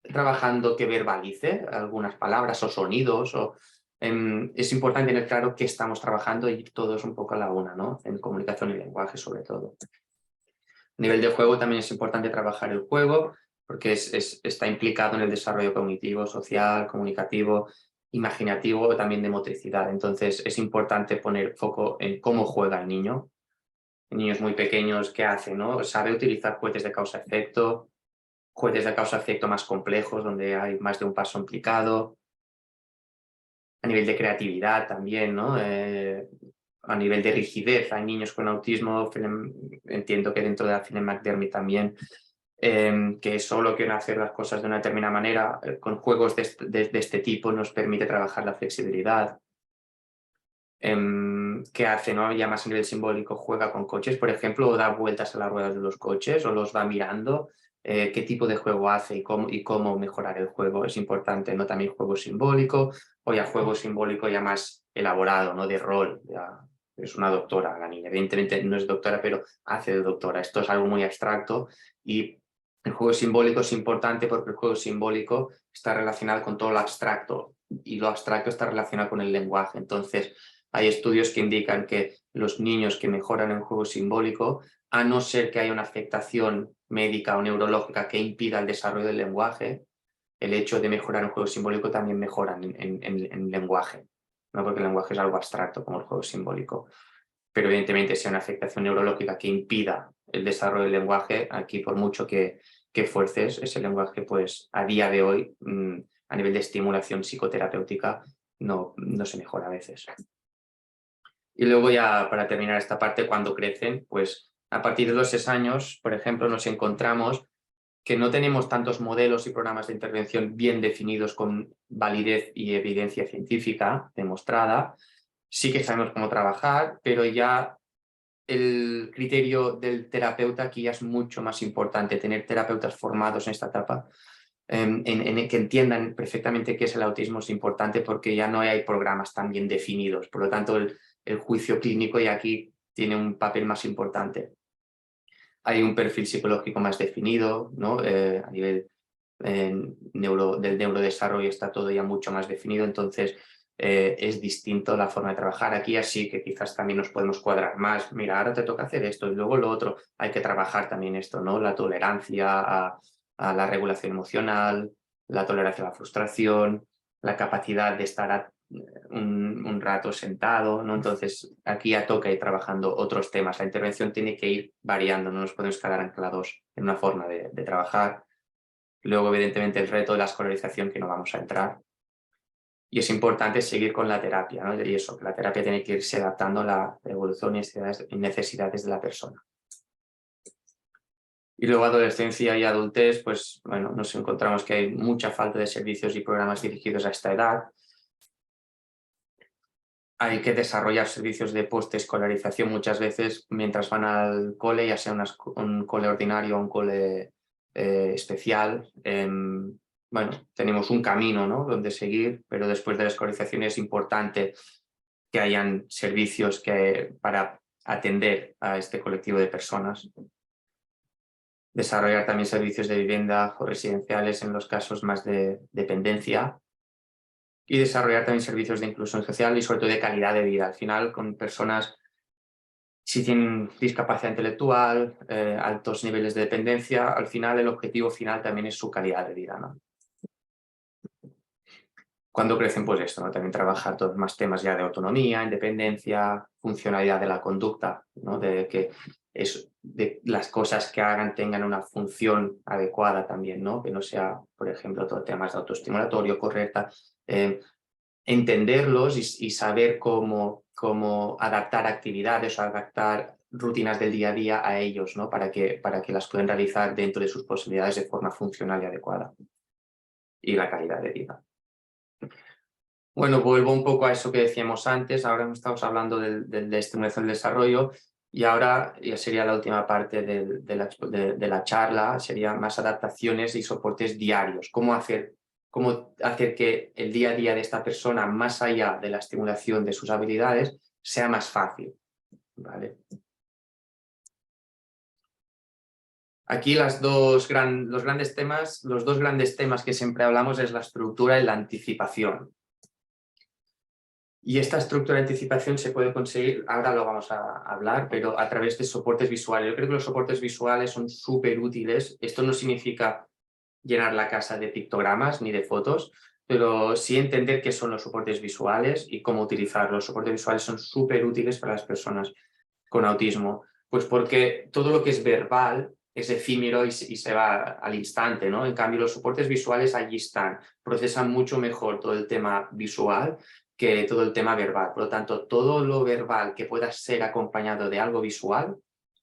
trabajando que verbalice algunas palabras o sonidos. Es importante tener claro qué estamos trabajando y todos un poco a la una, ¿no? En comunicación y lenguaje sobre todo. A nivel de juego también es importante trabajar el juego porque está implicado en el desarrollo cognitivo, social, comunicativo, imaginativo o también de motricidad. Entonces es importante poner foco en cómo juega el niño. Niños muy pequeños, ¿qué hacen? ¿No? Sabe utilizar juguetes de causa-efecto, juguetes de causa-efecto más complejos, donde hay más de un paso implicado. A nivel de creatividad también, ¿no? A nivel de rigidez, hay niños con autismo, entiendo que dentro de la Phelan-McDermid también, que solo quieren hacer las cosas de una determinada manera. Con juegos de este tipo nos permite trabajar la flexibilidad. ¿Qué hace? ¿No? Ya más a nivel simbólico, juega con coches, por ejemplo, o da vueltas a las ruedas de los coches, o los va mirando. Qué tipo de juego hace y cómo mejorar el juego es importante, ¿no? También juego simbólico, o ya juego simbólico ya más elaborado, ¿no? De rol. Ya es una doctora la niña, evidentemente no es doctora, pero hace de doctora. Esto es algo muy abstracto y el juego simbólico es importante porque el juego simbólico está relacionado con todo lo abstracto y lo abstracto está relacionado con el lenguaje. Entonces, hay estudios que indican que los niños que mejoran en juego simbólico, a no ser que haya una afectación médica o neurológica que impida el desarrollo del lenguaje, el hecho de mejorar en juego simbólico también mejoran en lenguaje. no porque el lenguaje es algo abstracto como el juego simbólico. Pero evidentemente si hay una afectación neurológica que impida el desarrollo del lenguaje, aquí por mucho que fuerces ese lenguaje, pues a día de hoy, a nivel de estimulación psicoterapéutica, no se mejora a veces. Y luego ya para terminar esta parte, cuando crecen, pues a partir de los 6 años, por ejemplo, nos encontramos que no tenemos tantos modelos y programas de intervención bien definidos con validez y evidencia científica demostrada. Sí que sabemos cómo trabajar, pero ya el criterio del terapeuta aquí ya es mucho más importante, tener terapeutas formados en esta etapa, en que entiendan perfectamente qué es el autismo es importante porque ya no hay programas tan bien definidos. Por lo tanto, el juicio clínico ya aquí tiene un papel más importante. Hay un perfil psicológico más definido, ¿no? A nivel del neurodesarrollo está todo ya mucho más definido, entonces es distinto la forma de trabajar. Aquí así que quizás también nos podemos cuadrar más. Mira, ahora te toca hacer esto y luego lo otro. Hay que trabajar también esto, ¿no? La tolerancia a la regulación emocional, la tolerancia a la frustración, la capacidad de estar un rato sentado, ¿no? Entonces aquí ya toca ir trabajando otros temas. La intervención tiene que ir variando, no nos podemos quedar anclados en una forma de trabajar. Luego, evidentemente, el reto de la escolarización que no vamos a entrar. Y es importante seguir con la terapia, ¿no? Y eso, que la terapia tiene que irse adaptando a la evolución y necesidades de la persona. Y luego adolescencia y adultez, pues bueno, nos encontramos que hay mucha falta de servicios y programas dirigidos a esta edad. Hay que desarrollar servicios de post-escolarización muchas veces mientras van al cole, ya sea un cole ordinario o un cole especial. Bueno, tenemos un camino, ¿no?, donde seguir, pero después de la escolarización es importante que hayan servicios para atender a este colectivo de personas. Desarrollar también servicios de vivienda o residenciales en los casos más de dependencia. Y desarrollar también servicios de inclusión social y sobre todo de calidad de vida. Al final, con personas, si tienen discapacidad intelectual, altos niveles de dependencia, al final el objetivo final también es su calidad de vida, ¿no? Cuando crecen, pues esto, ¿no? También trabajar todos más temas ya de autonomía, independencia, funcionalidad de la conducta, ¿no? De que de las cosas que hagan tengan una función adecuada también, ¿no? Que no sea, por ejemplo, todo temas de autoestimulatorio correcta. Entenderlos y saber cómo adaptar actividades o adaptar rutinas del día a día a ellos, ¿no? Para que las puedan realizar dentro de sus posibilidades de forma funcional y adecuada. Y la calidad de vida. Bueno, vuelvo un poco a eso que decíamos antes. Ahora estamos hablando de estimulación del desarrollo y ahora ya sería la última parte de la charla, sería más adaptaciones y soportes diarios. Cómo hacer que el día a día de esta persona, más allá de la estimulación de sus habilidades, sea más fácil, ¿vale? Aquí los dos grandes temas que siempre hablamos es la estructura y la anticipación. Y esta estructura de anticipación se puede conseguir, ahora lo vamos a hablar, pero a través de soportes visuales. Yo creo que los soportes visuales son súper útiles. Esto no significa llenar la casa de pictogramas ni de fotos, pero sí entender qué son los soportes visuales y cómo utilizarlos. Los soportes visuales son súper útiles para las personas con autismo, pues porque todo lo que es verbal es efímero y se va al instante, ¿no? En cambio, los soportes visuales allí están, procesan mucho mejor todo el tema visual que todo el tema verbal. Por lo tanto, todo lo verbal que pueda ser acompañado de algo visual,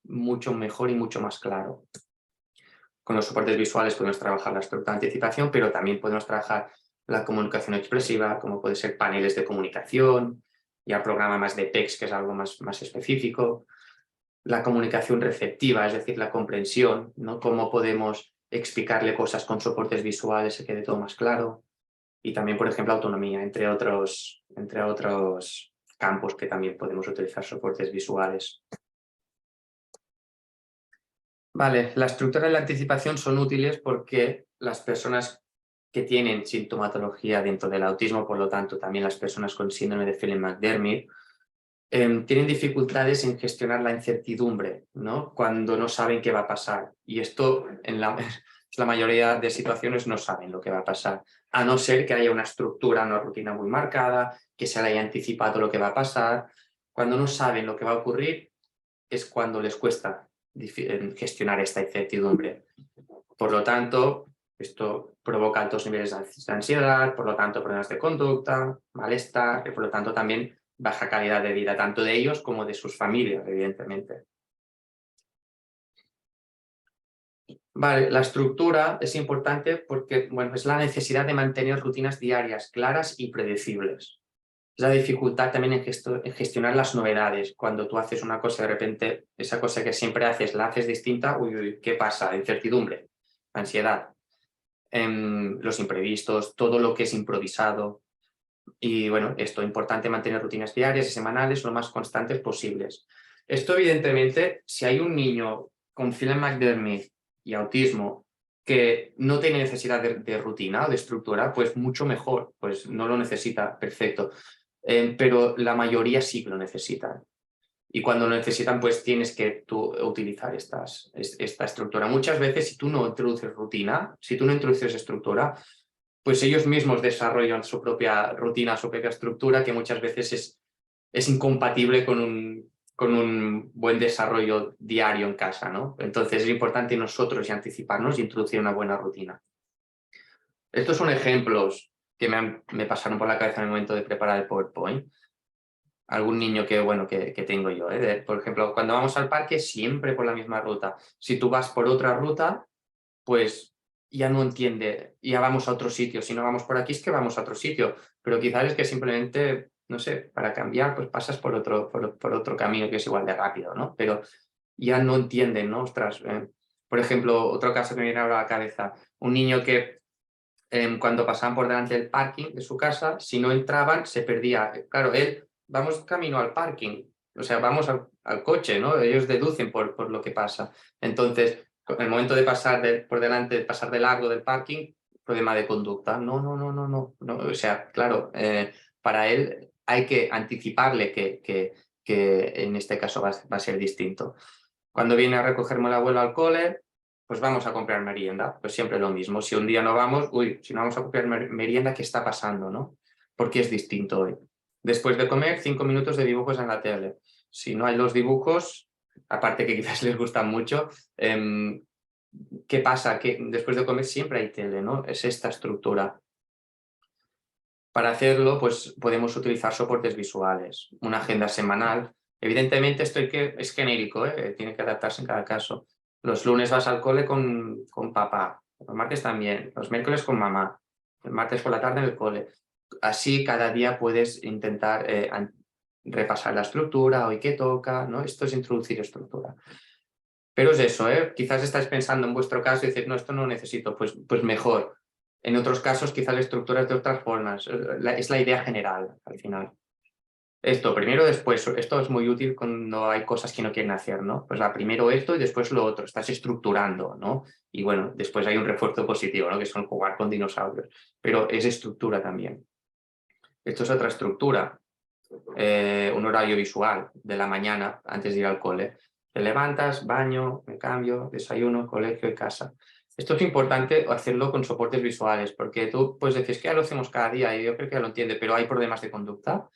mucho mejor y mucho más claro. Con los soportes visuales podemos trabajar la estructura de anticipación, pero también podemos trabajar la comunicación expresiva, como puede ser paneles de comunicación, ya programa más de text, que es algo más específico. La comunicación receptiva, es decir, la comprensión, ¿no? Cómo podemos explicarle cosas con soportes visuales, se quede todo más claro. Y también, por ejemplo, autonomía, entre otros campos que también podemos utilizar soportes visuales. Vale, la estructura y la anticipación son útiles porque las personas que tienen sintomatología dentro del autismo, por lo tanto también las personas con síndrome de Phelan-McDermid, tienen dificultades en gestionar la incertidumbre, ¿no? Cuando no saben qué va a pasar. Y esto la mayoría de situaciones no saben lo que va a pasar, a no ser que haya una estructura, una rutina muy marcada, que se le haya anticipado lo que va a pasar. Cuando no saben lo que va a ocurrir es cuando les cuesta gestionar esta incertidumbre. Por lo tanto, esto provoca altos niveles de ansiedad, por lo tanto problemas de conducta, malestar y por lo tanto también baja calidad de vida, tanto de ellos como de sus familias, evidentemente. Vale, la estructura es importante porque bueno, es la necesidad de mantener rutinas diarias claras y predecibles. Es la dificultad también en gestionar las novedades. Cuando tú haces una cosa, de repente, esa cosa que siempre haces, la haces distinta, uy, uy, ¿qué pasa? Incertidumbre, ansiedad, los imprevistos, todo lo que es improvisado. Y bueno, esto, importante mantener rutinas diarias y semanales lo más constantes posibles. Esto, evidentemente, si hay un niño con Phelan-McDermid y autismo que no tiene necesidad de rutina o de estructura, pues mucho mejor, pues no lo necesita, perfecto. Pero la mayoría sí que lo necesitan. Y cuando lo necesitan, pues tienes que tú utilizar esta estructura. Muchas veces, si tú no introduces rutina, si tú no introduces estructura, pues ellos mismos desarrollan su propia rutina, su propia estructura, que muchas veces es incompatible con un buen desarrollo diario en casa, ¿no? Entonces es importante nosotros anticiparnos y introducir una buena rutina. Estos son ejemplos que me pasaron por la cabeza en el momento de preparar el PowerPoint. Algún niño que tengo yo, ¿eh? Por ejemplo, cuando vamos al parque, siempre por la misma ruta. Si tú vas por otra ruta, pues ya no entiende, ya vamos a otro sitio. Si no vamos por aquí es que vamos a otro sitio, pero quizás es que simplemente, no sé, para cambiar, pues pasas por otro camino que es igual de rápido, ¿no? Pero ya no entienden, ¿no? Ostras, por ejemplo, otro caso que me viene ahora a la cabeza, un niño que cuando pasaban por delante del parking de su casa, si no entraban, se perdía. Claro, vamos camino al parking, o sea, vamos al coche, ¿no? Ellos deducen por lo que pasa. Entonces, en el momento de pasar por delante, pasar de largo del parking, problema de conducta. No. O sea, claro, para él hay que anticiparle que en este caso va a ser distinto. Cuando viene a recogerme el abuelo al cole, pues vamos a comprar merienda, pues siempre lo mismo. Si un día no vamos, si no vamos a comprar merienda, ¿qué está pasando, no? Porque es distinto hoy. Después de comer, 5 minutos de dibujos en la tele. Si no hay los dibujos, aparte que quizás les gustan mucho, ¿qué pasa? Que después de comer siempre hay tele, ¿no? Es esta estructura. Para hacerlo, pues podemos utilizar soportes visuales, una agenda semanal. Evidentemente esto es genérico, tiene que adaptarse en cada caso. Los lunes vas al cole con papá, los martes también, los miércoles con mamá, el martes por la tarde en el cole. Así cada día puedes intentar repasar la estructura, hoy qué toca, ¿no? Esto es introducir estructura. Pero es eso, quizás estáis pensando en vuestro caso y decir, no, esto no lo necesito, pues mejor. En otros casos quizás la estructura es de otras formas, es la idea general al final. Esto, primero, después, esto es muy útil cuando hay cosas que no quieren hacer, ¿no? Pues primero esto y después lo otro, estás estructurando, ¿no? Y bueno, después hay un refuerzo positivo, ¿no? Que son jugar con dinosaurios, pero es estructura también. Esto es otra estructura, un horario visual de la mañana antes de ir al cole. Te levantas, baño, me cambio, desayuno, colegio y casa. Esto es importante hacerlo con soportes visuales, porque tú pues decís que ya lo hacemos cada día y yo creo que ya lo entiende, pero hay problemas de conducta.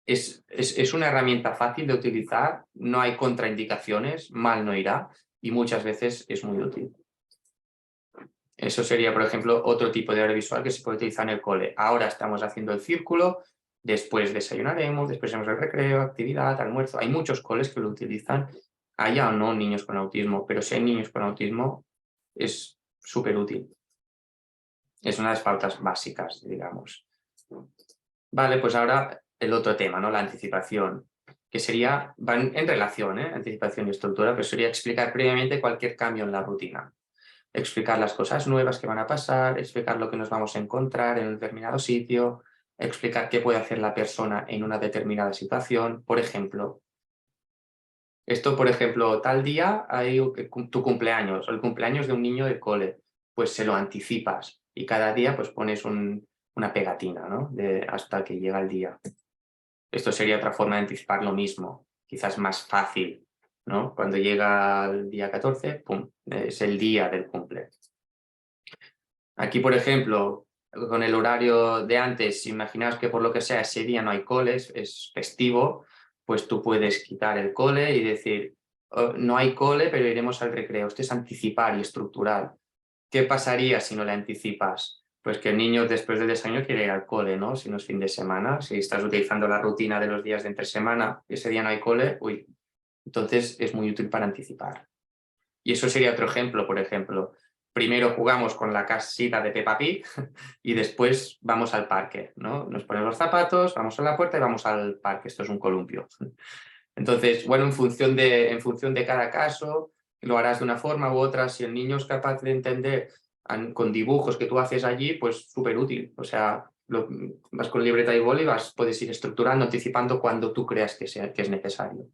Es una herramienta fácil de utilizar, no hay contraindicaciones, mal no irá y muchas veces es muy útil. Eso sería, por ejemplo, otro tipo de hora visual que se puede utilizar en el cole. Ahora estamos haciendo el círculo, después desayunaremos, después haremos el recreo, actividad, almuerzo. Hay muchos coles que lo utilizan, haya o no niños con autismo, pero si hay niños con autismo es súper útil. Es una de las pautas básicas, digamos. Vale, pues ahora el otro tema, ¿no? La anticipación, que sería, van en relación, anticipación y estructura, pero sería explicar previamente cualquier cambio en la rutina. Explicar las cosas nuevas que van a pasar, explicar lo que nos vamos a encontrar en un determinado sitio, explicar qué puede hacer la persona en una determinada situación. Por ejemplo, tal día hay tu cumpleaños o el cumpleaños de un niño de cole, pues se lo anticipas y cada día pues pones una pegatina, ¿no? Hasta que llega el día. Esto sería otra forma de anticipar lo mismo, quizás más fácil, ¿no? Cuando llega el día 14, ¡pum!, es el día del cumple. Aquí, por ejemplo, con el horario de antes, imaginaos que por lo que sea ese día no hay coles, es festivo, pues tú puedes quitar el cole y decir, "Oh, no hay cole, pero iremos al recreo". Esto es anticipar y estructural. ¿Qué pasaría si no le anticipas? Pues que el niño después del desayuno quiere ir al cole, ¿no? Si no es fin de semana, si estás utilizando la rutina de los días de entre semana y ese día no hay cole, uy, entonces es muy útil para anticipar. Y eso sería otro ejemplo, por ejemplo. Primero jugamos con la casita de Peppa Pig y después vamos al parque, ¿no? Nos ponemos los zapatos, vamos a la puerta y vamos al parque. Esto es un columpio. Entonces, bueno, en función de cada caso, lo harás de una forma u otra. Si el niño es capaz de entender con dibujos que tú haces allí, pues súper útil. O sea, vas con libreta y boli, puedes ir estructurando, anticipando cuando tú creas que es necesario.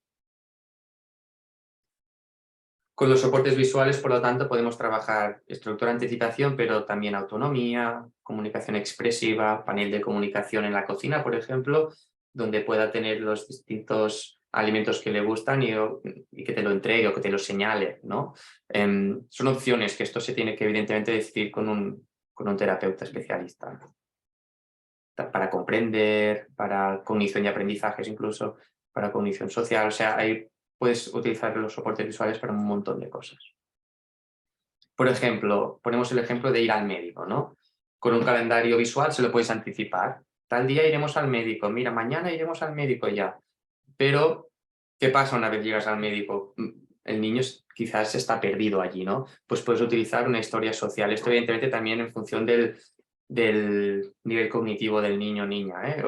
Con los soportes visuales, por lo tanto, podemos trabajar estructura, anticipación, pero también autonomía, comunicación expresiva, panel de comunicación en la cocina, por ejemplo, donde pueda tener los distintos alimentos que le gustan y que te lo entregue o que te lo señale, ¿no? Son opciones que esto se tiene que evidentemente decidir con un terapeuta especialista. Para comprender, para cognición y aprendizajes incluso, para cognición social, o sea, puedes utilizar los soportes visuales para un montón de cosas. Por ejemplo, ponemos el ejemplo de ir al médico, ¿no? Con un calendario visual se lo puedes anticipar. Tal día iremos al médico, mira, mañana iremos al médico ya. Pero, ¿qué pasa una vez llegas al médico? El niño quizás está perdido allí, ¿no? Pues puedes utilizar una historia social. Esto evidentemente también en función del nivel cognitivo del niño o niña, ¿eh?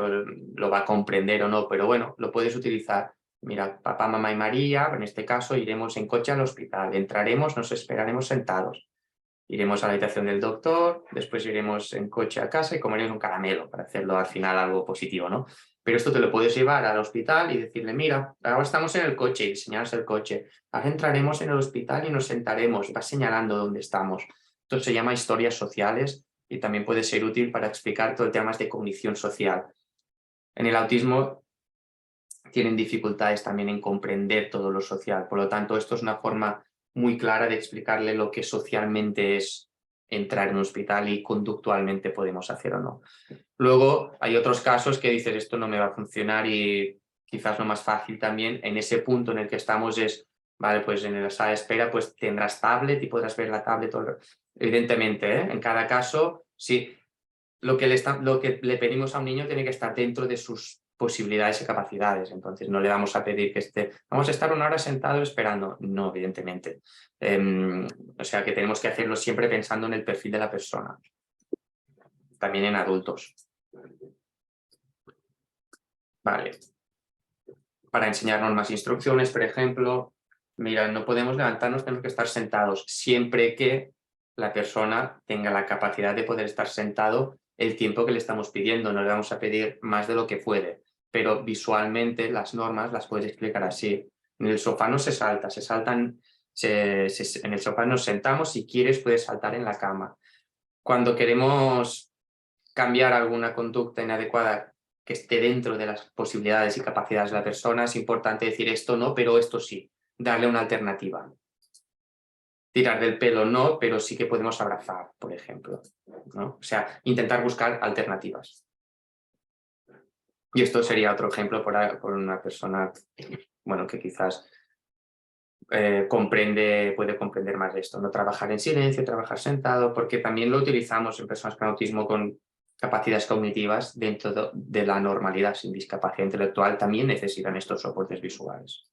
Lo va a comprender o no, pero bueno, lo puedes utilizar. Mira, papá, mamá y María, en este caso, iremos en coche al hospital, entraremos, nos esperaremos sentados, iremos a la habitación del doctor, después iremos en coche a casa y comeremos un caramelo para hacerlo al final algo positivo, ¿no? Pero esto te lo puedes llevar al hospital y decirle, mira, ahora estamos en el coche y enseñaros el coche, ahora entraremos en el hospital y nos sentaremos, vas señalando dónde estamos. Esto se llama historias sociales y también puede ser útil para explicar todo el tema de cognición social. En el autismo tienen dificultades también en comprender todo lo social. Por lo tanto, esto es una forma muy clara de explicarle lo que socialmente es entrar en un hospital y conductualmente podemos hacer o no. Luego hay otros casos que dices esto no me va a funcionar y quizás lo más fácil también en ese punto en el que estamos es, vale, pues en la sala de espera pues tendrás tablet y podrás ver la tablet. Evidentemente, ¿eh? En cada caso, sí, lo que le pedimos a un niño tiene que estar dentro de sus posibilidades y capacidades. Entonces no le vamos a pedir que vamos a estar una hora sentado esperando. No, evidentemente. O sea que tenemos que hacerlo siempre pensando en el perfil de la persona. También en adultos. Vale. Para enseñarnos más instrucciones, por ejemplo, mira, no podemos levantarnos, tenemos que estar sentados, siempre que la persona tenga la capacidad de poder estar sentado el tiempo que le estamos pidiendo. No le vamos a pedir más de lo que puede, pero visualmente las normas las puedes explicar así. En el sofá no se salta, en el sofá nos sentamos, si quieres puedes saltar en la cama. Cuando queremos cambiar alguna conducta inadecuada que esté dentro de las posibilidades y capacidades de la persona, es importante decir esto no, pero esto sí, darle una alternativa. Tirar del pelo no, pero sí que podemos abrazar, por ejemplo, ¿no? O sea, intentar buscar alternativas. Y esto sería otro ejemplo por una persona, bueno, que quizás puede comprender más de esto, no trabajar en silencio, trabajar sentado, porque también lo utilizamos en personas con autismo con capacidades cognitivas dentro de la normalidad sin discapacidad intelectual, también necesitan estos soportes visuales.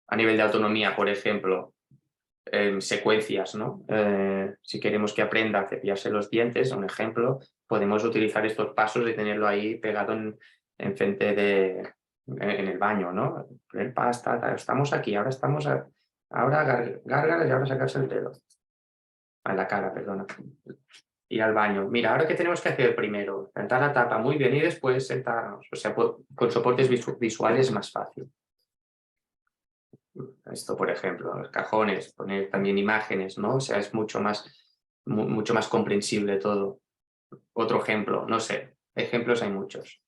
A nivel de autonomía, por ejemplo, secuencias, ¿no? Si queremos que aprenda a cepillarse los dientes, un ejemplo, podemos utilizar estos pasos de tenerlo ahí pegado en frente en el baño, ¿no? Poner pasta, estamos aquí, ahora gárgaras y ahora sacarse el pelo. A la cara, perdona. Ir al baño. Mira, ahora qué tenemos que hacer primero, sentar la tapa, muy bien, y después sentarnos. O sea, con soportes visuales es más fácil. Esto, por ejemplo, los cajones, poner también imágenes, ¿no? O sea, es mucho más comprensible todo. Otro ejemplo, no sé, ejemplos hay muchos.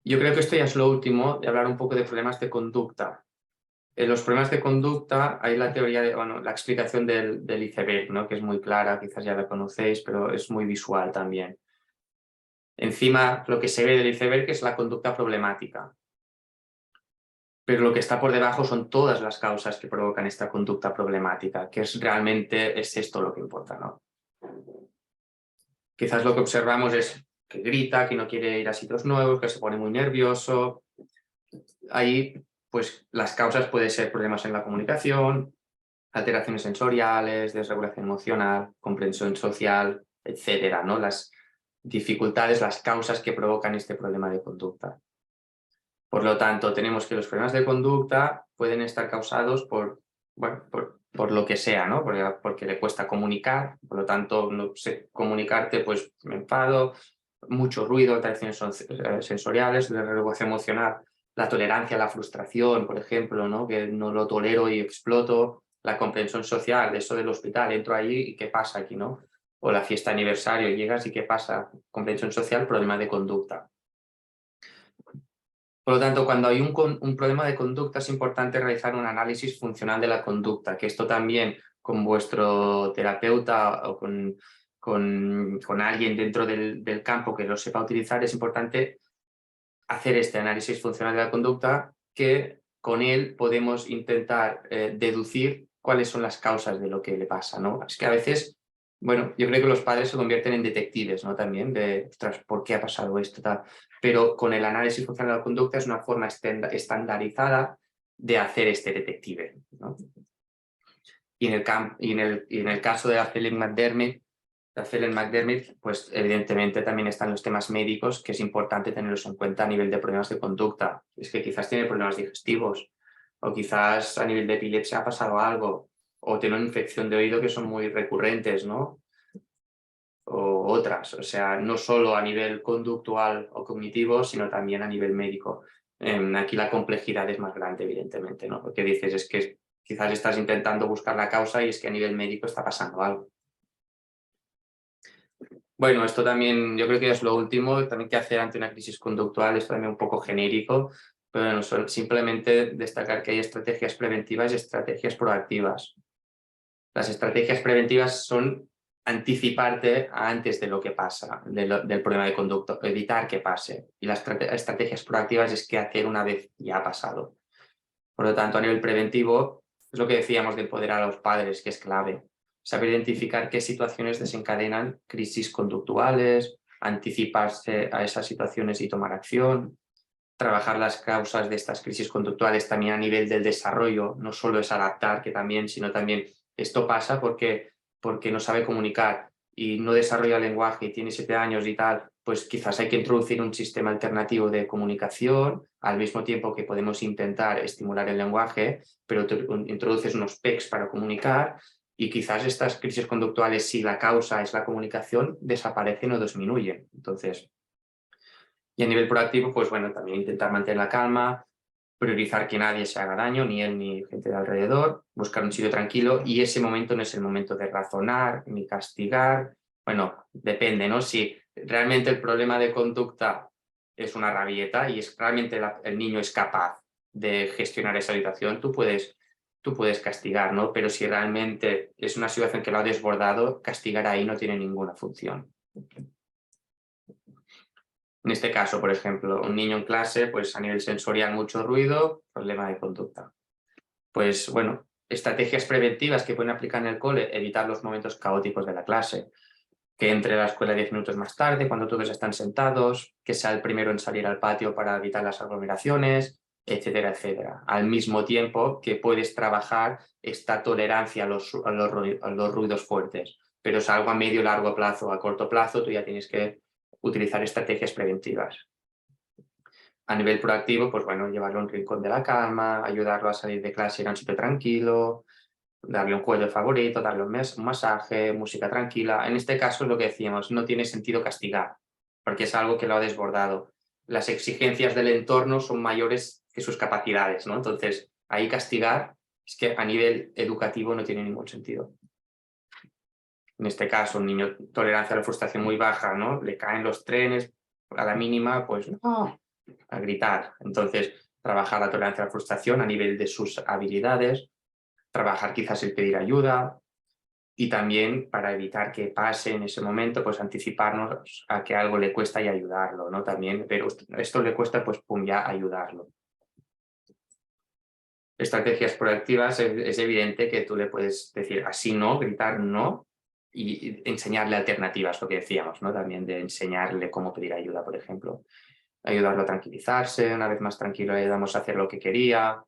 Yo creo que esto ya es lo último, de hablar un poco de problemas de conducta. En los problemas de conducta hay la teoría de, bueno, la explicación del iceberg, ¿no? Que es muy clara, quizás ya la conocéis, pero es muy visual también. Encima, lo que se ve del iceberg es la conducta problemática. Pero lo que está por debajo son todas las causas que provocan esta conducta problemática, que realmente es esto lo que importa, ¿no? Quizás lo que observamos es que grita, que no quiere ir a sitios nuevos, que se pone muy nervioso. Ahí, pues, las causas pueden ser problemas en la comunicación, alteraciones sensoriales, desregulación emocional, comprensión social, etcétera, ¿no? Las dificultades, las causas que provocan este problema de conducta. Por lo tanto, tenemos que los problemas de conducta pueden estar causados por, bueno, por lo que sea, ¿no? Porque le cuesta comunicar, por lo tanto, no sé, comunicarte, pues me enfado, mucho ruido, alteraciones sensoriales, desregulación emocional, la tolerancia a la frustración, por ejemplo, ¿no? Que no lo tolero y exploto, la comprensión social, eso del hospital, entro allí y ¿qué pasa aquí, no? O la fiesta de aniversario, llegas y ¿qué pasa? Comprensión social, problema de conducta. Por lo tanto, cuando hay un problema de conducta es importante realizar un análisis funcional de la conducta, que esto también con vuestro terapeuta o con alguien dentro del campo que lo sepa utilizar, es importante hacer este análisis funcional de la conducta, que con él podemos intentar deducir cuáles son las causas de lo que le pasa, ¿no? Es que a veces, bueno, yo creo que los padres se convierten en detectives, ¿no? También de, ostras, ¿por qué ha pasado esto? Tal. Pero con el análisis funcional de la conducta es una forma estandarizada de hacer este detective, ¿no? Y en el caso de Helen-McDermid, pues evidentemente también están los temas médicos, que es importante tenerlos en cuenta a nivel de problemas de conducta. Es que quizás tiene problemas digestivos, o quizás a nivel de epilepsia ha pasado algo, o tiene una infección de oído que son muy recurrentes, ¿no? O otras, o sea, no solo a nivel conductual o cognitivo, sino también a nivel médico. Aquí la complejidad es más grande, evidentemente, ¿no? Porque dices, es que quizás estás intentando buscar la causa y es que a nivel médico está pasando algo. Bueno, esto también yo creo que es lo último, también que hacer ante una crisis conductual, esto también un poco genérico, pero bueno, simplemente destacar que hay estrategias preventivas y estrategias proactivas. Las estrategias preventivas son anticiparte antes de lo que pasa, del problema de conducta, evitar que pase. Y las estrategias proactivas es qué hacer una vez ya ha pasado. Por lo tanto, a nivel preventivo, es lo que decíamos de empoderar a los padres, que es clave. Saber identificar qué situaciones desencadenan crisis conductuales, anticiparse a esas situaciones y tomar acción, trabajar las causas de estas crisis conductuales también a nivel del desarrollo, no solo es adaptar, que también, sino también esto pasa porque no sabe comunicar y no desarrolla el lenguaje y tiene 7 años y tal, pues quizás hay que introducir un sistema alternativo de comunicación al mismo tiempo que podemos intentar estimular el lenguaje, pero introduces unos PECs para comunicar y quizás estas crisis conductuales, si la causa es la comunicación, desaparecen o disminuyen. Entonces, y a nivel proactivo, pues bueno, también intentar mantener la calma, priorizar que nadie se haga daño, ni él ni gente de alrededor, buscar un sitio tranquilo y ese momento no es el momento de razonar ni castigar. Bueno, depende, ¿no? Si realmente el problema de conducta es una rabieta y es realmente el niño es capaz de gestionar esa situación, tú puedes castigar, ¿no? Pero si realmente es una situación que lo ha desbordado, castigar ahí no tiene ninguna función. En este caso, por ejemplo, un niño en clase, pues a nivel sensorial mucho ruido, problema de conducta. Pues bueno, estrategias preventivas que pueden aplicar en el cole, evitar los momentos caóticos de la clase, que entre a la escuela 10 minutos más tarde, cuando todos están sentados, que sea el primero en salir al patio para evitar las aglomeraciones, etcétera, etcétera. Al mismo tiempo que puedes trabajar esta tolerancia a los ruidos fuertes, pero es algo a medio y largo plazo. A corto plazo tú ya tienes que utilizar estrategias preventivas. A nivel proactivo, pues bueno, llevarlo a un rincón de la calma, ayudarlo a salir de clase en un sitio tranquilo, darle un juego favorito, darle un masaje, música tranquila. En este caso, lo que decíamos, no tiene sentido castigar, porque es algo que lo ha desbordado. Las exigencias del entorno son mayores que sus capacidades, ¿no? Entonces, ahí castigar es que a nivel educativo no tiene ningún sentido. En este caso, un niño tolerancia a la frustración muy baja, ¿no? Le caen los trenes a la mínima, pues no, a gritar. Entonces, trabajar la tolerancia a la frustración a nivel de sus habilidades, trabajar quizás el pedir ayuda y también para evitar que pase en ese momento, pues anticiparnos a que algo le cuesta y ayudarlo, ¿no? También, pero esto le cuesta, pues pum, ya ayudarlo. Estrategias proactivas, es evidente que tú le puedes decir así no, gritar no y enseñarle alternativas, lo que decíamos, ¿no? También de enseñarle cómo pedir ayuda, por ejemplo. Ayudarlo a tranquilizarse, una vez más tranquilo le ayudamos a hacer lo que quería.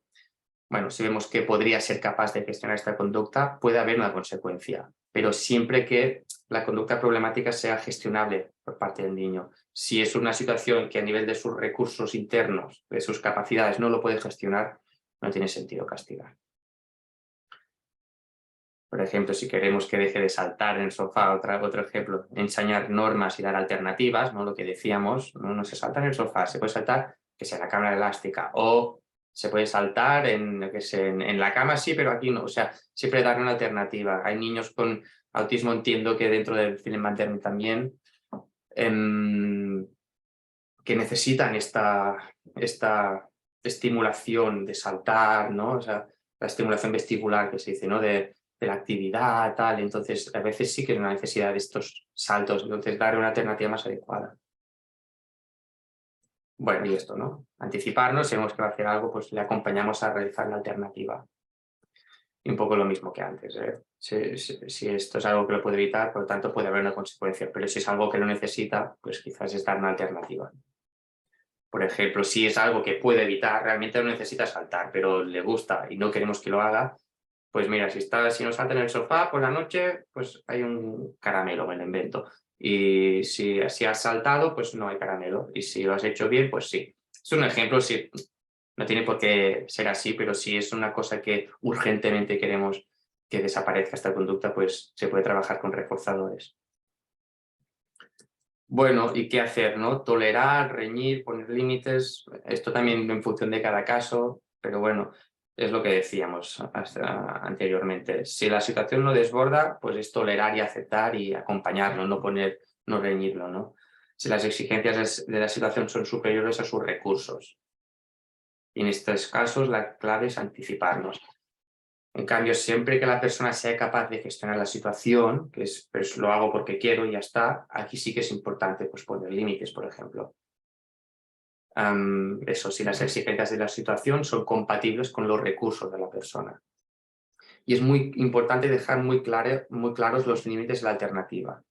Bueno, si vemos que podría ser capaz de gestionar esta conducta, puede haber una consecuencia, pero siempre que la conducta problemática sea gestionable por parte del niño. Si es una situación que a nivel de sus recursos internos, de sus capacidades, no lo puede gestionar, no tiene sentido castigar. Por ejemplo, si queremos que deje de saltar en el sofá, otro ejemplo, enseñar normas y dar alternativas, ¿no? Lo que decíamos, no se salta en el sofá, se puede saltar que sea la cámara elástica o se puede saltar en la cama sí, pero aquí no. O sea, siempre dar una alternativa. Hay niños con autismo, entiendo que dentro del film materno también, que necesitan esta estimulación de saltar, ¿no? O sea, la estimulación vestibular que se dice, ¿no? De la actividad, tal. Entonces, a veces sí que hay una necesidad de estos saltos. Entonces, dar una alternativa más adecuada. Bueno, y esto, ¿no? Anticiparnos, si vemos que va a hacer algo, pues le acompañamos a realizar la alternativa. Y un poco lo mismo que antes, ¿eh? Si esto es algo que lo puede evitar, por lo tanto puede haber una consecuencia, pero si es algo que lo necesita, pues quizás es dar una alternativa. Por ejemplo, si es algo que puede evitar, realmente no necesita saltar, pero le gusta y no queremos que lo haga, pues mira, si no salta en el sofá por la noche, pues hay un caramelo, me lo invento. Y si has saltado, pues no hay caramelo. Y si lo has hecho bien, pues sí. Es un ejemplo, sí, no tiene por qué ser así, pero si es una cosa que urgentemente queremos que desaparezca esta conducta, pues se puede trabajar con reforzadores. Bueno, ¿y qué hacer, no? Tolerar, reñir, poner límites, esto también en función de cada caso, pero bueno, es lo que decíamos anteriormente. Si la situación no desborda, pues es tolerar y aceptar y acompañarlo, no reñirlo, ¿no? Si las exigencias de la situación son superiores a sus recursos. Y en estos casos la clave es anticiparnos. En cambio, siempre que la persona sea capaz de gestionar la situación, que es, pues lo hago porque quiero y ya está, aquí sí que es importante pues, poner límites, por ejemplo. Eso, si las exigencias de la situación son compatibles con los recursos de la persona. Y es muy importante dejar muy claros los límites de la alternativa.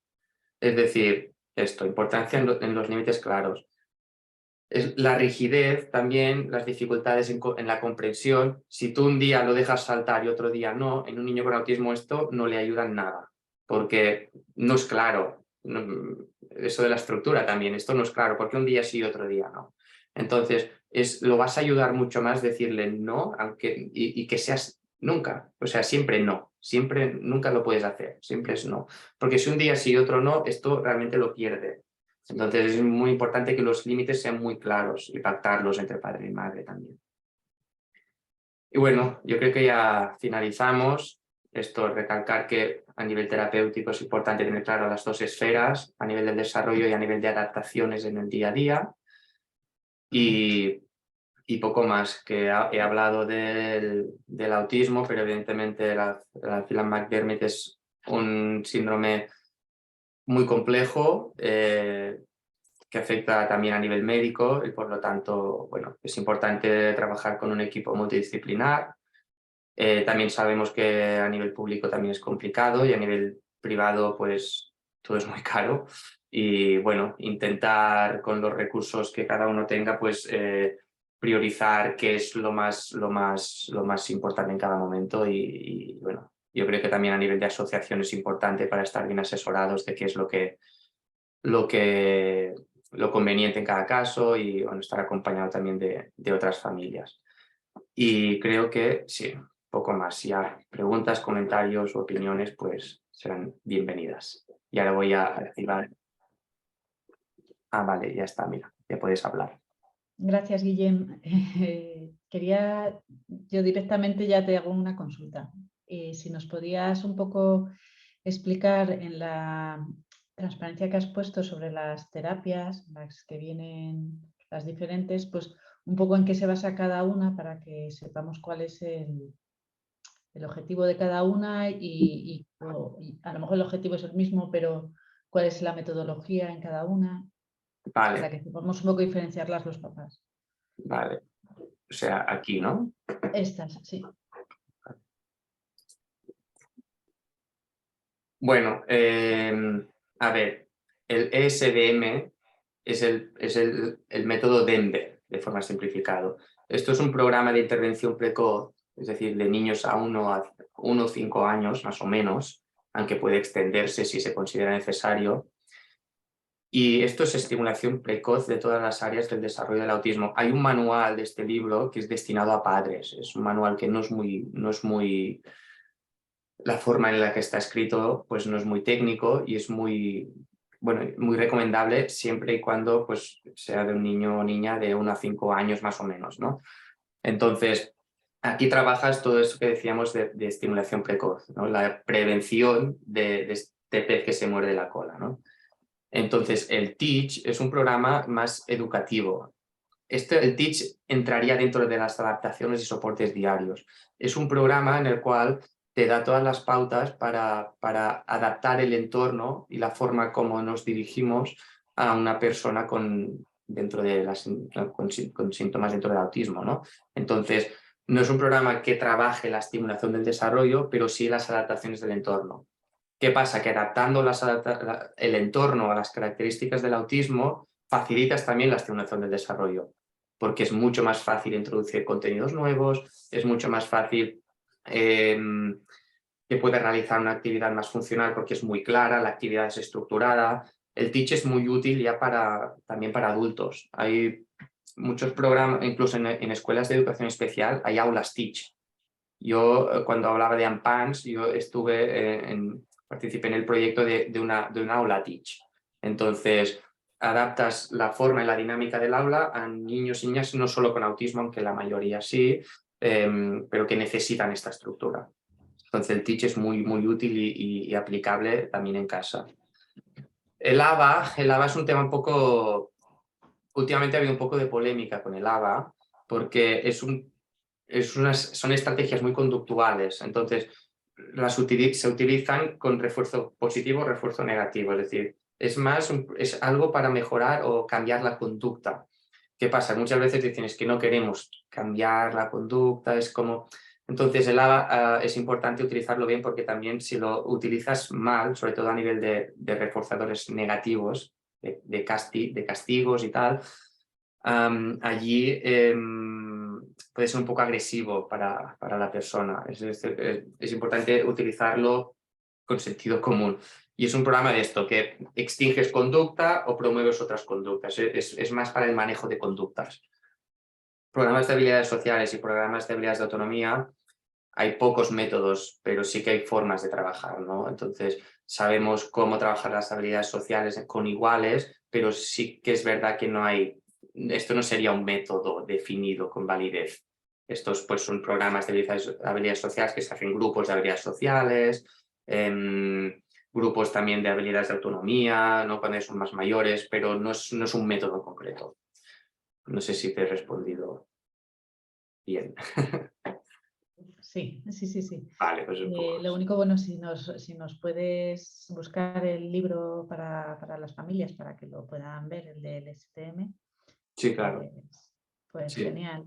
Es decir, importancia en los límites claros. La rigidez también, las dificultades en la comprensión. Si tú un día lo dejas saltar y otro día no, en un niño con autismo esto no le ayuda en nada, porque no es claro. Eso de la estructura también, esto no es claro, porque un día sí y otro día no. Entonces, lo vas a ayudar mucho más decirle no, aunque, y que seas nunca, o sea, siempre no, siempre, nunca lo puedes hacer, siempre es no. Porque si un día sí y otro no, esto realmente lo pierde. Entonces es muy importante que los límites sean muy claros y pactarlos entre padre y madre también. Y bueno, yo creo que ya finalizamos. Esto, recalcar que a nivel terapéutico es importante tener claro las dos esferas, a nivel del desarrollo y a nivel de adaptaciones en el día a día. Y poco más, que he hablado del autismo, pero evidentemente la Phelan-McDermid es un síndrome muy complejo, que afecta también a nivel médico y por lo tanto, bueno, es importante trabajar con un equipo multidisciplinar. También sabemos que a nivel público también es complicado y a nivel privado pues todo es muy caro y bueno, intentar con los recursos que cada uno tenga pues priorizar qué es lo más importante en cada momento y bueno, yo creo que también a nivel de asociación es importante para estar bien asesorados de qué es lo conveniente en cada caso y bueno, estar acompañado también de otras familias. Y creo que sí, poco más. Si hay preguntas, comentarios o opiniones, pues serán bienvenidas. Y ahora voy a activar. Ah, vale, ya está, mira, ya puedes hablar. Gracias, Guillem. Yo directamente ya te hago una consulta. Si nos podías un poco explicar en la transparencia que has puesto sobre las terapias, las que vienen las diferentes, pues un poco en qué se basa cada una para que sepamos cuál es el objetivo de cada una y a lo mejor el objetivo es el mismo, pero cuál es la metodología en cada una, para Vale, que sepamos un poco diferenciarlas los papás. vale. O sea, aquí, ¿no? Estas, sí. Bueno, a ver, el ESDM es el método Denver, de forma simplificado. Esto es un programa de intervención precoz, es decir, de niños a 1 o 5 años, más o menos, aunque puede extenderse si se considera necesario. Y esto es estimulación precoz de todas las áreas del desarrollo del autismo. Hay un manual de este libro que es destinado a padres. Es un manual que no es muy la forma en la que está escrito pues no es muy técnico y es muy recomendable siempre y cuando pues sea de un niño o niña de 1 a 5 años más o menos, ¿no? Entonces, aquí trabajas todo eso que decíamos de estimulación precoz, ¿no? La prevención de este pez que se muerde la cola, ¿no? Entonces, el TEACH es un programa más educativo. El TEACH entraría dentro de las adaptaciones y soportes diarios. Es un programa en el cual te da todas las pautas para adaptar el entorno y la forma como nos dirigimos a una persona con síntomas dentro del autismo, ¿no? Entonces, no es un programa que trabaje la estimulación del desarrollo, pero sí las adaptaciones del entorno. ¿Qué pasa? Que adaptando el entorno a las características del autismo, facilitas también la estimulación del desarrollo, porque es mucho más fácil introducir contenidos nuevos, es mucho más fácil que puedas realizar una actividad más funcional porque es muy clara, la actividad es estructurada. El Teach es muy útil ya también para adultos. Hay muchos programas, incluso en escuelas de educación especial, hay aulas Teach. Yo, cuando hablaba de AMPANS, yo participé en el proyecto de una aula Teach. Entonces, adaptas la forma y la dinámica del aula a niños y niñas no solo con autismo, aunque la mayoría sí, pero que necesitan esta estructura. Entonces, el Teach es muy útil y aplicable también en casa. El ABA es un tema un poco... Últimamente ha habido un poco de polémica con el ABA, porque son estrategias muy conductuales, entonces se utilizan con refuerzo positivo o refuerzo negativo, es decir, es algo para mejorar o cambiar la conducta. ¿Qué pasa? Muchas veces dicen es que no queremos cambiar la conducta, es como... Entonces el ABA es importante utilizarlo bien porque también si lo utilizas mal, sobre todo a nivel de reforzadores negativos, de castigos y tal, allí puede ser un poco agresivo para la persona. Es importante utilizarlo con sentido común. Y es un programa de esto, que extingues conducta o promueves otras conductas. Es más para el manejo de conductas. Programas de habilidades sociales y programas de habilidades de autonomía, hay pocos métodos, pero sí que hay formas de trabajar, ¿no? Entonces, sabemos cómo trabajar las habilidades sociales con iguales, pero sí que es verdad que esto no sería un método definido con validez. Estos pues son programas de habilidades sociales que se hacen grupos de habilidades sociales, grupos también de habilidades de autonomía, ¿no? Cuando son más mayores, pero no es un método concreto. No sé si te he respondido bien. Sí. Vale, pues un poco Lo único, bueno, si nos puedes buscar el libro para las familias, para que lo puedan ver, el del STM, sí, claro. pues Sí. genial.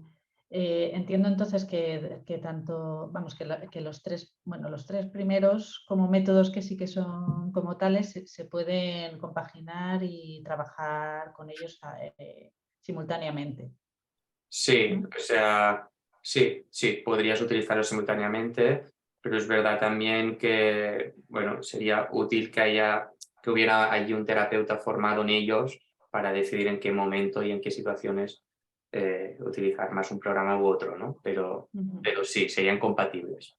Entiendo entonces que tanto, vamos, que los tres primeros como métodos que sí que son como tales se pueden compaginar y trabajar con ellos simultáneamente, Sí, ¿no? o sea, sí, podrías utilizarlo simultáneamente, pero es verdad también que, bueno, sería útil que hubiera allí un terapeuta formado en ellos para decidir en qué momento y en qué situaciones utilizar más un programa u otro, ¿no? Pero sí, serían compatibles.